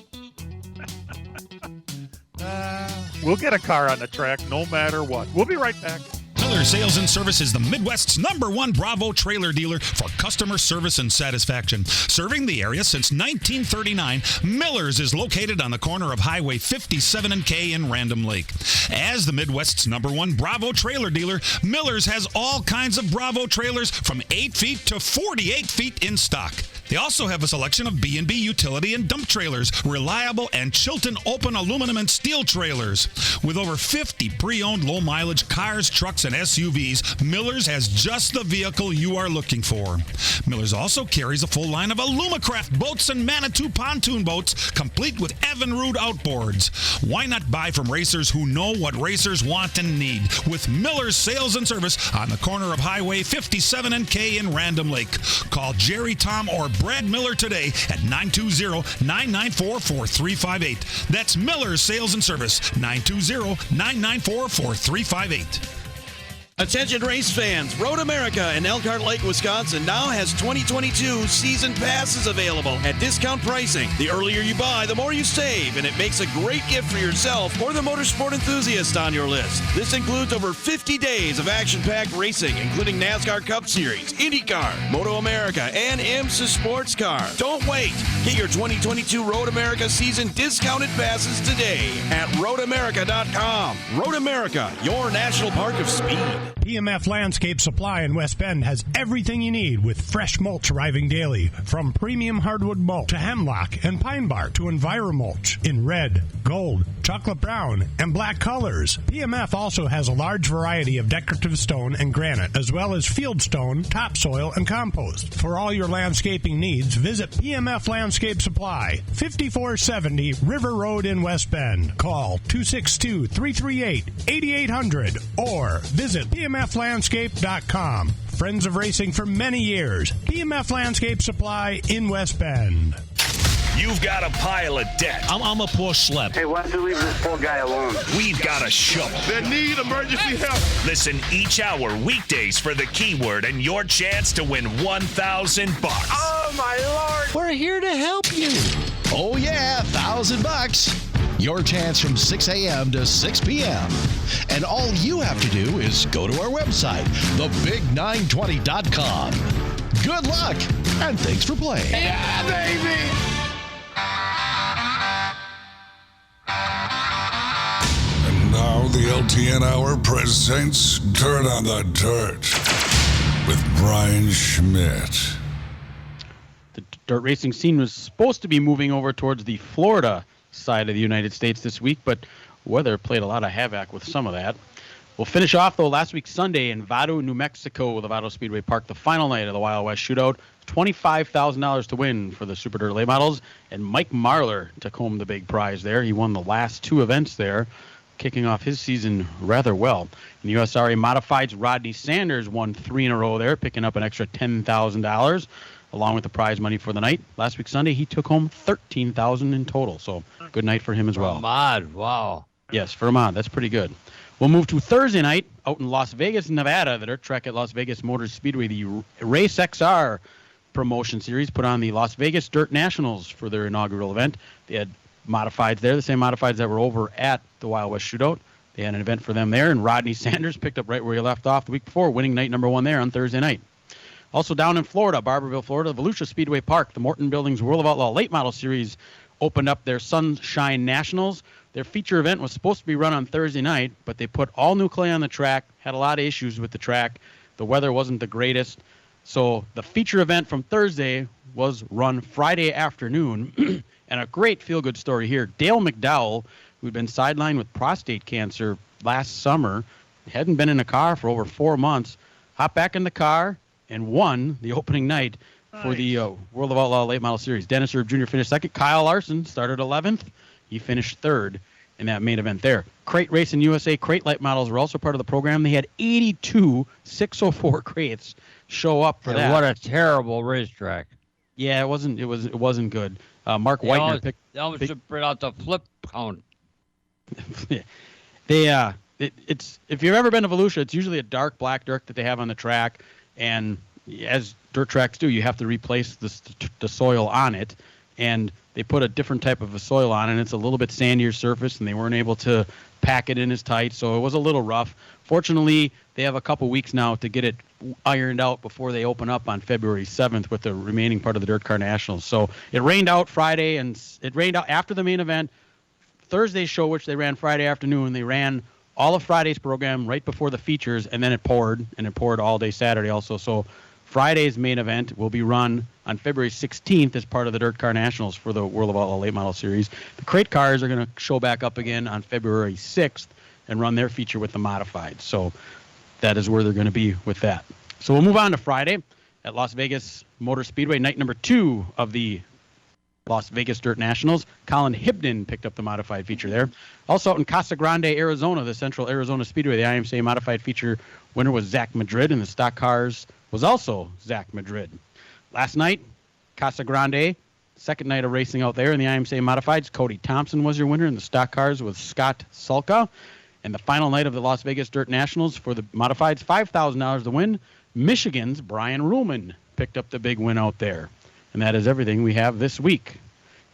We'll get a car on the track no matter what. We'll be right back. Miller Sales and Service is the Midwest's #1 Bravo trailer dealer for customer service and satisfaction. Serving the area since 1939, Miller's is located on the corner of Highway 57 and K in Random Lake. As the Midwest's #1 Bravo trailer dealer, Miller's has all kinds of Bravo trailers from 8 feet to 48 feet in stock. They also have a selection of B&B utility and dump trailers, reliable and Chilton open aluminum and steel trailers. With over 50 pre-owned low-mileage cars, trucks, and SUVs, Miller's has just the vehicle you are looking for. Miller's also carries a full line of Alumacraft boats and Manitou pontoon boats, complete with Evinrude outboards. Why not buy from racers who know what racers want and need? With Miller's Sales and Service on the corner of Highway 57 and K in Random Lake. Call Jerry, Tom, or Brad Miller today at 920-994-4358. That's Miller's Sales and Service, 920-994-4358. Attention race fans, Road America in Elkhart Lake, Wisconsin now has 2022 season passes available at discount pricing. The earlier you buy, the more you save, and it makes a great gift for yourself or the motorsport enthusiast on your list. This includes over 50 days of action-packed racing, including NASCAR Cup Series, IndyCar, Moto America, and IMSA Sports Car. Don't wait. Get your 2022 Road America season discounted passes today at roadamerica.com. Road America, your national park of speed. PMF Landscape Supply in West Bend has everything you need with fresh mulch arriving daily, from premium hardwood mulch to hemlock and pine bark to EnviroMulch in red, gold, chocolate brown, and black colors. PMF also has a large variety of decorative stone and granite, as well as field stone, topsoil, and compost. For all your landscaping needs, visit PMF Landscape Supply, 5470 River Road in West Bend. Call 262-338-8800 or visit PMFlandscape.com. Friends of racing for many years. PMF Landscape Supply in West Bend. You've got a pile of debt. I'm a poor schlep. Hey, why don't you leave this poor guy alone? We've got a shovel. They need emergency help. Listen each hour weekdays for the keyword and your chance to win $1,000. Oh, my Lord. We're here to help you. Oh, yeah, $1,000. Your chance from 6 a.m. to 6 p.m. And all you have to do is go to our website, thebig920.com. Good luck, and thanks for playing. Yeah, baby. And now the LTN Hour presents Dirt on the Dirt with Brian Schmidt. dirt racing scene was supposed to be moving over towards the Florida side of the United States this week, but weather played a lot of havoc with some of that. We'll finish off, though, last week Sunday in Vado, New Mexico, the Vado Speedway Park, the final night of the Wild West Shootout. $25,000 to win for the Super Dirt late models, and Mike Marlar took home the big prize there. He won the last 2 events there, kicking off his season rather well. In the USRA Modifieds, Rodney Sanders won 3 in a row there, picking up an extra $10,000 along with the prize money for the night. Last week Sunday, he took home $13,000 in total, so good night for him as well. Ahmad, wow. Yes, for Ahmad, that's pretty good. We'll move to Thursday night out in Las Vegas, Nevada, the dirt track at Las Vegas Motor Speedway. The Race XR promotion series put on the Las Vegas Dirt Nationals for their inaugural event. They had modifieds there, the same modifieds that were over at the Wild West Shootout. They had an event for them there, and Rodney Sanders picked up right where he left off the week before, winning night number 1 there on Thursday night. Also down in Florida, Barberville, Florida, Volusia Speedway Park, the Morton Buildings World of Outlaw Late Model Series opened up their Sunshine Nationals. Their feature event was supposed to be run on Thursday night, but they put all new clay on the track, had a lot of issues with the track. The weather wasn't the greatest. So the feature event from Thursday was run Friday afternoon. And a great feel-good story here. Dale McDowell, who'd been sidelined with prostate cancer last summer, hadn't been in a car for over 4 months, hopped back in the car and won the opening night for the World of Outlaw Late Model Series. Dennis Erb Jr. finished second. Kyle Larson started 11th. He finished third in that main event there. Crate Racing USA Crate Light Models were also part of the program. They had 82 604 crates show up for that. What a terrible racetrack. Yeah, it wasn't good. Mark Whitener picked. They almost should bring out the flip count. It's if you've ever been to Volusia, it's usually a dark black dirt that they have on the track, and as dirt tracks do, you have to replace the soil on it, and they put a different type of a soil on it, and it's a little bit sandier surface, and they weren't able to pack it in as tight, so it was a little rough. Fortunately, they have a couple weeks now to get it ironed out before they open up on February 7th with the remaining part of the Dirt Car Nationals. So it rained out Friday, and it rained out after the main event. Thursday's show, which they ran Friday afternoon, they ran all of Friday's program right before the features, and then it poured, and it poured all day Saturday also. So Friday's main event will be run on February 16th as part of the Dirt Car Nationals for the World of Outlaw Late Model Series. The crate cars are going to show back up again on February 6th and run their feature with the modified. So that is where they're going to be with that. So we'll move on to Friday at Las Vegas Motor Speedway, night number 2 of the Las Vegas Dirt Nationals. Colin Hibden picked up the modified feature there. Also out in Casa Grande, Arizona, the Central Arizona Speedway, the IMCA modified feature winner was Zach Madrid, and the stock cars was also Zach Madrid. Last night, Casa Grande, second night of racing out there in the IMCA modifieds. Cody Thompson was your winner in the stock cars with Scott Sulka. And the final night of the Las Vegas Dirt Nationals for the modifieds, $5,000 to win. Michigan's Brian Ruhlman picked up the big win out there. And that is everything we have this week.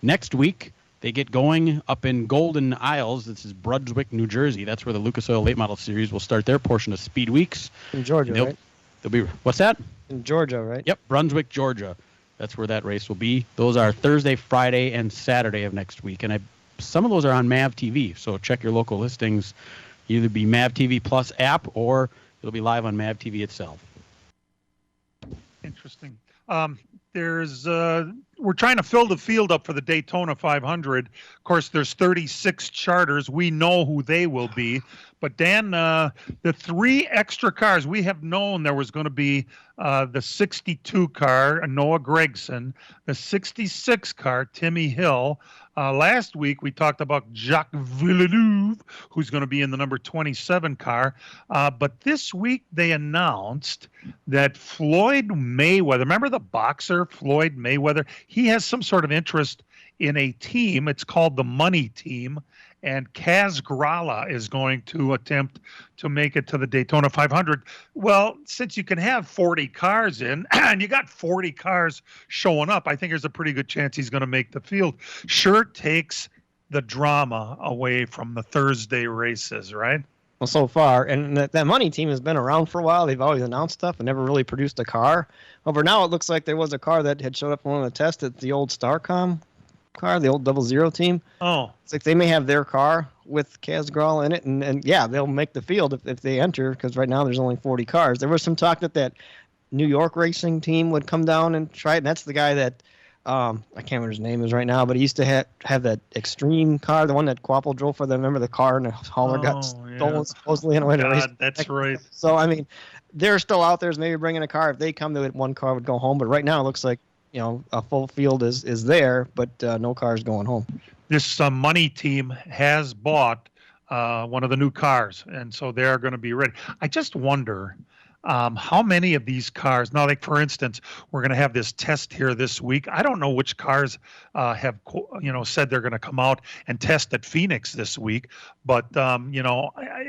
Next week, they get going up in Golden Isles. This is Brunswick, New Jersey. That's where the Lucas Oil Late Model Series will start their portion of Speed Weeks. In Georgia, right? They'll be, what's that? In Georgia, right? Yep, Brunswick, Georgia. That's where that race will be. Those are Thursday, Friday, and Saturday of next week. And some of those are on MAV TV, so check your local listings. Either be MAV TV Plus app or it'll be live on MAV TV itself. Interesting. We're trying to fill the field up for the Daytona 500. Of course, there's 36 charters. We know who they will be. But Dan, the 3 extra cars, we have known there was going to be the 62 car, Noah Gregson, the 66 car, Timmy Hill. Last week, we talked about Jacques Villeneuve, who's going to be in the number 27 car. But this week, they announced that Floyd Mayweather, remember the boxer Floyd Mayweather? He has some sort of interest in a team. It's called the Money Team. And Kaz Grala is going to attempt to make it to the Daytona 500. Well, since you can have 40 cars in, and you got 40 cars showing up, I think there's a pretty good chance he's going to make the field. Sure takes the drama away from the Thursday races, right? Well, so far, and that Money Team has been around for a while. They've always announced stuff and never really produced a car. However, now it looks like there was a car that had showed up in one of the tests at the old Starcom car, the old 00 team. Oh. It's like they may have their car with Kaz Grala in it, and yeah, they'll make the field if they enter, because right now there's only 40 cars. There was some talk that New York racing team would come down and try it, and that's the guy that I can't remember his name is right now, but he used to have that extreme car, the one that Quapple drove for them. Remember the car and the hauler got stolen supposedly in a way to race. That's right. So, I mean, they're still out there, maybe bringing a car. If they come, one car would go home. But right now it looks like, a full field is there, but no cars going home. This money team has bought one of the new cars, and so they're going to be ready. I just wonder how many of these cars, now, like, for instance, we're going to have this test here this week. I don't know which cars have, said they're going to come out and test at Phoenix this week, but,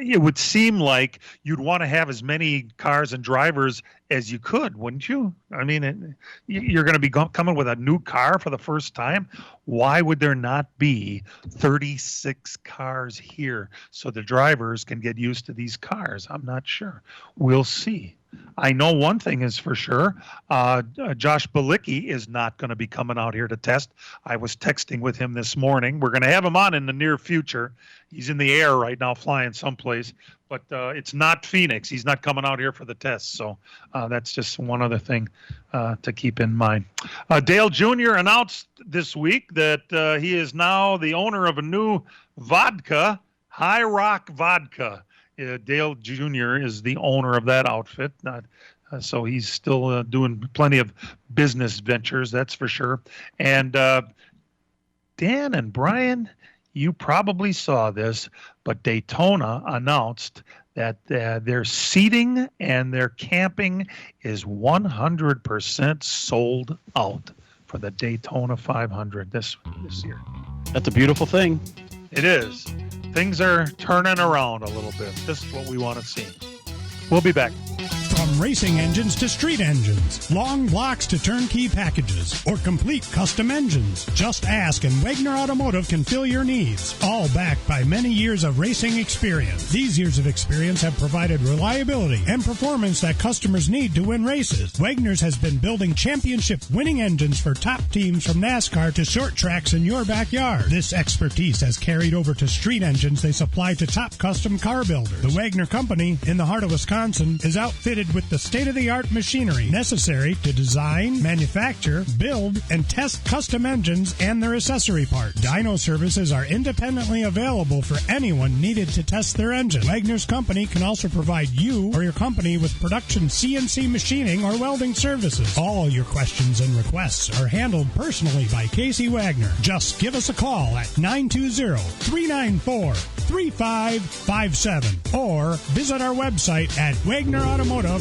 it would seem like you'd want to have as many cars and drivers as you could, wouldn't you? I mean, you're going to be coming with a new car for the first time. Why would there not be 36 cars here so the drivers can get used to these cars? I'm not sure. We'll see. I know one thing is for sure. Josh Bilicki is not going to be coming out here to test. I was texting with him this morning. We're going to have him on in the near future. He's in the air right now flying someplace, but it's not Phoenix. He's not coming out here for the test. So that's just one other thing to keep in mind. Dale Jr. announced this week that he is now the owner of a new vodka, High Rock Vodka. Dale Jr. is the owner of that outfit. So he's still doing plenty of business ventures, that's for sure. And Dan and Brian, you probably saw this, but Daytona announced that their seating and their camping is 100% sold out for the Daytona 500 this year. That's a beautiful thing. It is. Things are turning around a little bit. This is what we want to see. We'll be back. From racing engines to street engines, long blocks to turnkey packages, or complete custom engines, just ask and Wagner Automotive can fill your needs. All backed by many years of racing experience. These years of experience have provided reliability and performance that customers need to win races. Wagner's has been building championship-winning engines for top teams from NASCAR to short tracks in your backyard. This expertise has carried over to street engines they supply to top custom car builders. The Wagner Company, in the heart of Wisconsin, is outfitted with the state-of-the-art machinery necessary to design, manufacture, build, and test custom engines and their accessory parts. Dyno services are independently available for anyone needed to test their engine. Wagner's Company can also provide you or your company with production CNC machining or welding services. All your questions and requests are handled personally by Casey Wagner. Just give us a call at 920-394-3557 or visit our website at WagnerAutomotive.com.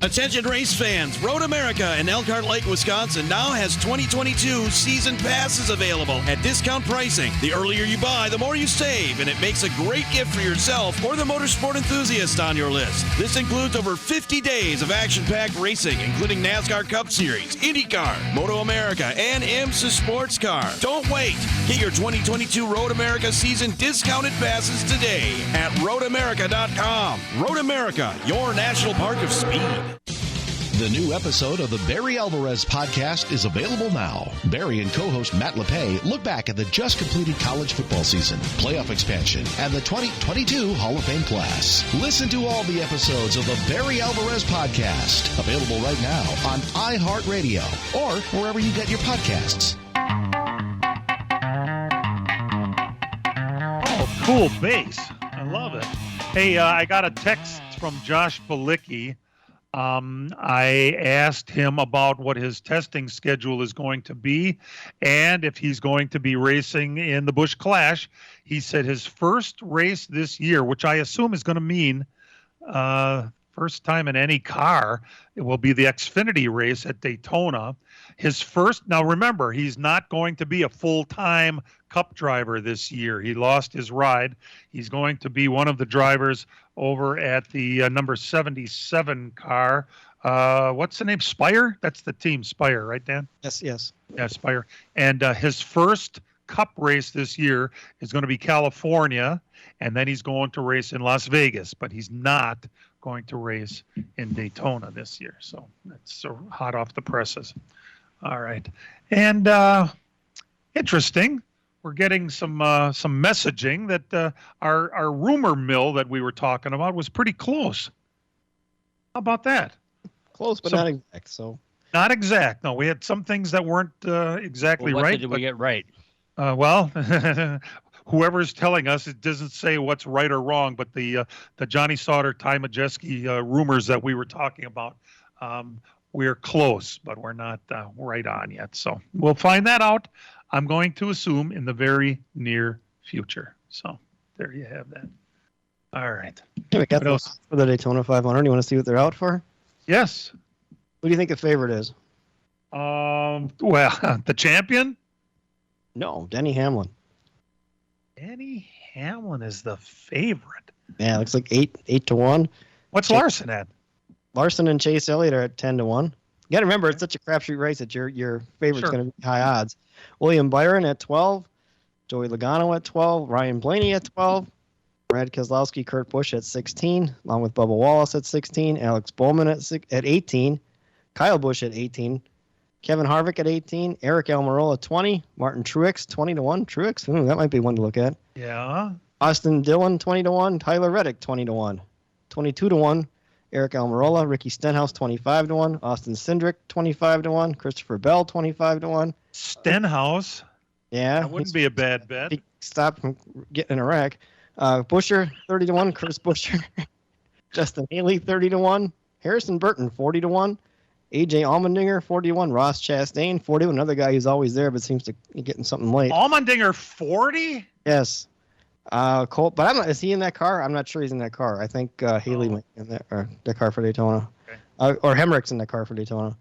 Attention race fans, Road America in Elkhart Lake, Wisconsin now has 2022 season passes available at discount pricing. The earlier you buy, the more you save, and it makes a great gift for yourself or the motorsport enthusiast on your list. This includes over 50 days of action-packed racing, including NASCAR Cup Series, IndyCar, Moto America, and IMSA Sports Car. Don't wait. Get your 2022 Road America season discounted passes today at roadamerica.com. Road America, your national park of speed. The new episode of the Barry Alvarez podcast is available now. Barry and co-host Matt LePay look back at the just completed college football season, playoff expansion, and the 2022 Hall of Fame class. Listen to all the episodes of the Barry Alvarez podcast, available right now on iHeartRadio or wherever you get your podcasts. Oh, cool bass. I love it. Hey, I got a text from Josh Bilicki. I asked him about what his testing schedule is going to be and if he's going to be racing in the Busch Clash. He said his first race this year, which I assume is going to mean first time in any car, it will be the Xfinity race at Daytona. His first, now remember, he's not going to be a full-time Cup driver this year. He lost his ride. He's going to be one of the drivers over at the number 77 car. What's the name? Spire? That's the team, Spire, right, Dan? Yes. Yeah, Spire. And his first Cup race this year is going to be California, and then he's going to race in Las Vegas, but he's not going to race in Daytona this year. So that's so hot off the presses. All right. And interesting. We're getting some messaging that our rumor mill that we were talking about was pretty close. How about that? Close, but not exact. So Not exact. No, we had some things that weren't exactly what right. Did we get right? Well, whoever's telling us, it doesn't say what's right or wrong, but the Johnny Sauter, Ty Majeski rumors that we were talking about, we're close, but we're not right on yet. So we'll find that out. I'm going to assume in the very near future. So there you have that. All right. Okay, we got What else? for the Daytona 500. You want to see what they're out for? Yes. Who do you think the favorite is? Well, the champion? No, Denny Hamlin. Denny Hamlin is the favorite. Yeah, it looks like 8-1. What's Larson at? Larson and Chase Elliott are at 10-1. You got to remember, it's such a crapshoot race that your favorite's going to be high odds. William Byron at 12. Joey Logano at 12. Ryan Blaney at 12. Brad Keselowski, Kurt Busch at 16, along with Bubba Wallace at 16. Alex Bowman at 18. Kyle Busch at 18. Kevin Harvick at 18. Eric Almirola at 20. Martin Truex, 20-1. Truex, that might be one to look at. Yeah. Austin Dillon, 20-1. Tyler Reddick, 20-1. 22-1. Eric Almirola. Ricky Stenhouse, 25-1. Austin Cindric, 25-1. Christopher Bell, 25-1. Stenhouse. Yeah. That wouldn't be a bad bet. He stopped from getting in a wreck. Buescher, 30-1. Chris Buescher. Justin Haley, 30-1. Harrison Burton, 40-1. AJ Allmendinger, 41. Ross Chastain, 41. Another guy who's always there but seems to be getting something late. Allmendinger, 40? Yes. Colt, but is he in that car? I'm not sure he's in that car. I think Haley might be in that car for Daytona. Okay. Or Hemrick's in that car for Daytona.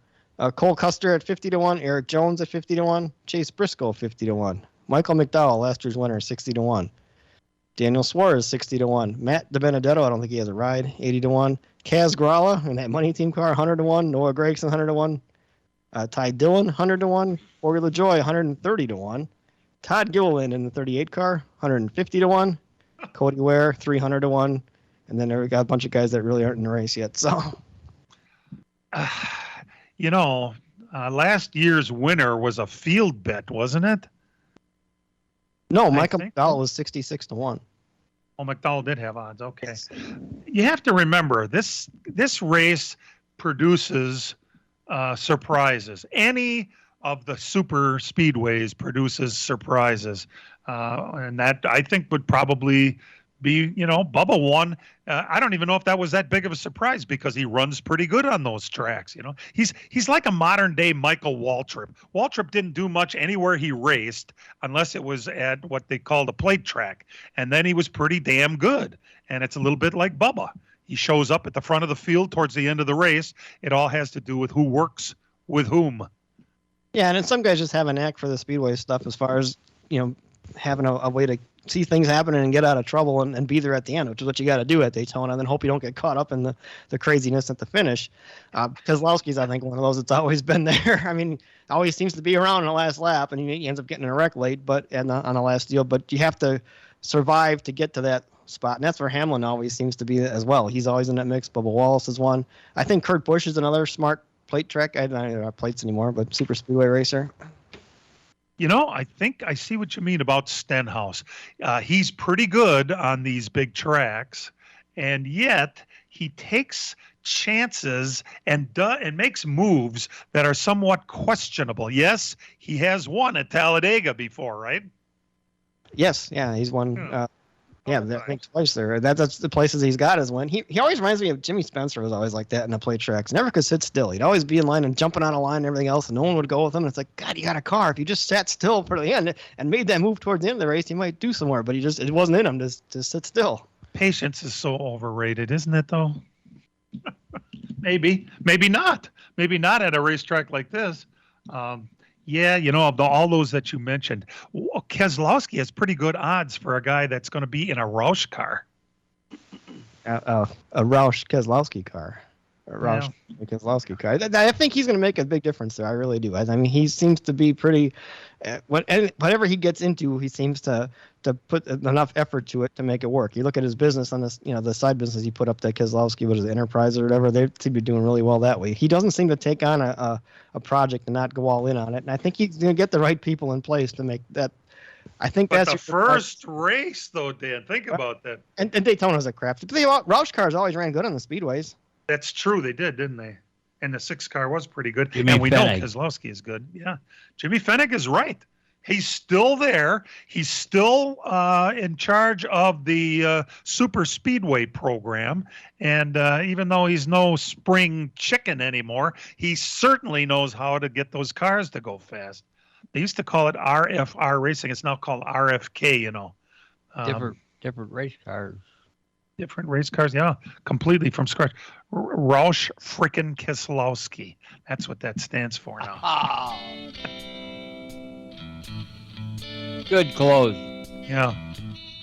Cole Custer at 50-1. Eric Jones at 50-1. Chase Briscoe, 50-1. Michael McDowell, last year's winner, 60-1. Daniel Suarez, 60-1. Matt DiBenedetto, I don't think he has a ride, 80-1. Kaz Grala in that money team car, 100-1. Noah Gragson, 100-1. Ty Dillon, 100-1. Corey LaJoy, 130-1. Todd Gilliland in the 38 car, 150-1. Cody Ware, 300-1. And then we got a bunch of guys that really aren't in the race yet. So, last year's winner was a field bet, wasn't it? No, Michael McDowell was 66-1. Oh, McDowell did have odds. Okay. You have to remember, this race produces surprises. Any of the super speedways produces surprises. And that, I think, would probably be, Bubba won. I don't even know if that was that big of a surprise because he runs pretty good on those tracks. He's like a modern day Michael Waltrip. Waltrip didn't do much anywhere he raced unless it was at what they called a plate track. And then he was pretty damn good. And it's a little bit like Bubba. He shows up at the front of the field towards the end of the race. It all has to do with who works with whom. Yeah, and then some guys just have a knack for the speedway stuff as far as, having a way to see things happening and get out of trouble and be there at the end, which is what you got to do at Daytona, and then hope you don't get caught up in the craziness at the finish. Keselowski's, I think, one of those that's always been there. I mean, always seems to be around in the last lap, and he ends up getting in a wreck late, on the last deal. But you have to survive to get to that spot, and that's where Hamlin always seems to be as well. He's always in that mix. Bubba Wallace is one. I think Kurt Busch is another smart plate track. I don't know plates anymore, but super speedway racer. I think I see what you mean about Stenhouse. He's pretty good on these big tracks, and yet he takes chances and makes moves that are somewhat questionable. Yes, he has won at Talladega before, right? Yes, yeah, he's won. I think twice there. That's the places he's got is when he always reminds me of Jimmy Spencer. Was always like that in the plate tracks. Never could sit still. He'd always be in line and jumping on a line and everything else, and no one would go with him. And it's like, God, you got a car. If you just sat still for the end and made that move towards the end of the race, he might do somewhere. But it wasn't in him to sit still. Patience is so overrated, isn't it? Though. maybe not. Maybe not at a racetrack like this. Yeah, of all those that you mentioned, Keselowski has pretty good odds for a guy that's going to be in a Roush car. A Roush Keselowski car. Keselowski car. I think he's going to make a big difference there. I really do. I mean, he seems to be pretty. Whatever he gets into, he seems to put enough effort to it to make it work. You look at his business on this, the side business he put up, that Keselowski, what is it, Enterprise or whatever, they seem to be doing really well that way. He doesn't seem to take on a project and not go all in on it. And I think he's going to get the right people in place to make that. I think but that's the first race, though, Dan. Think about that. And Daytona's a crap. The Roush cars always ran good on the speedways. That's true. They did, didn't they? And the 6 car was pretty good. Jimmy and we know Fennig. Keselowski is good. Yeah. Jimmy Fennig is right. He's still there. He's still in charge of the Super Speedway program. And even though he's no spring chicken anymore, he certainly knows how to get those cars to go fast. They used to call it RFR racing. It's now called RFK, you know. Different race cars. Different race cars, yeah, completely from scratch. Roush frickin' Keselowski. That's what that stands for now. Good close. Yeah.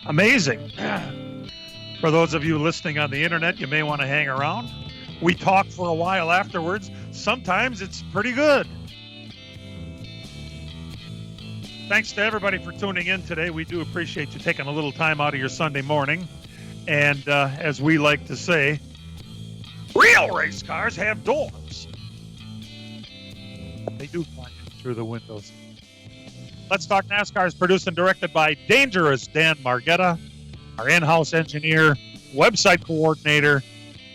Amazing. For those of you listening on the internet, you may want to hang around. We talk for a while afterwards. Sometimes it's pretty good. Thanks to everybody for tuning in today. We do appreciate you taking a little time out of your Sunday morning. And as we like to say, real race cars have doors. They do climb in through the windows. Let's Talk NASCAR is produced and directed by Dangerous Dan Margetta, our in-house engineer, website coordinator,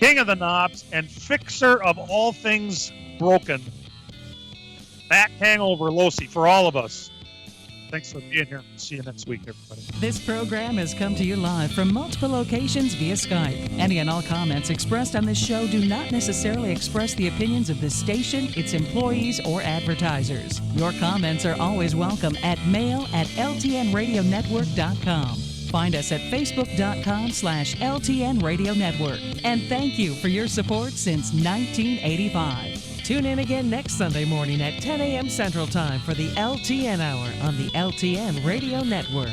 king of the knobs, and fixer of all things broken, Matt Hangover Losi, for all of us. Thanks for being here. See you next week, everybody. This program has come to you live from multiple locations via Skype. Any and all comments expressed on this show do not necessarily express the opinions of this station, its employees, or advertisers. Your comments are always welcome at mail@ltnradionetwork.com. Find us at facebook.com/LTN Radio Network. And thank you for your support since 1985. Tune in again next Sunday morning at 10 a.m. Central Time for the LTN Hour on the LTN Radio Network.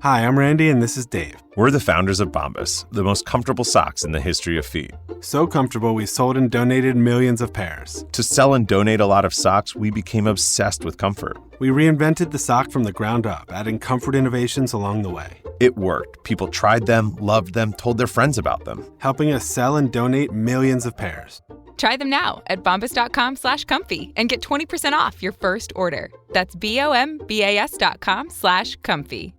Hi, I'm Randy, and this is Dave. We're the founders of Bombas, the most comfortable socks in the history of feet. So comfortable, we sold and donated millions of pairs. To sell and donate a lot of socks, we became obsessed with comfort. We reinvented the sock from the ground up, adding comfort innovations along the way. It worked. People tried them, loved them, told their friends about them, helping us sell and donate millions of pairs. Try them now at bombas.com/comfy and get 20% off your first order. That's BOMBAS.com/comfy.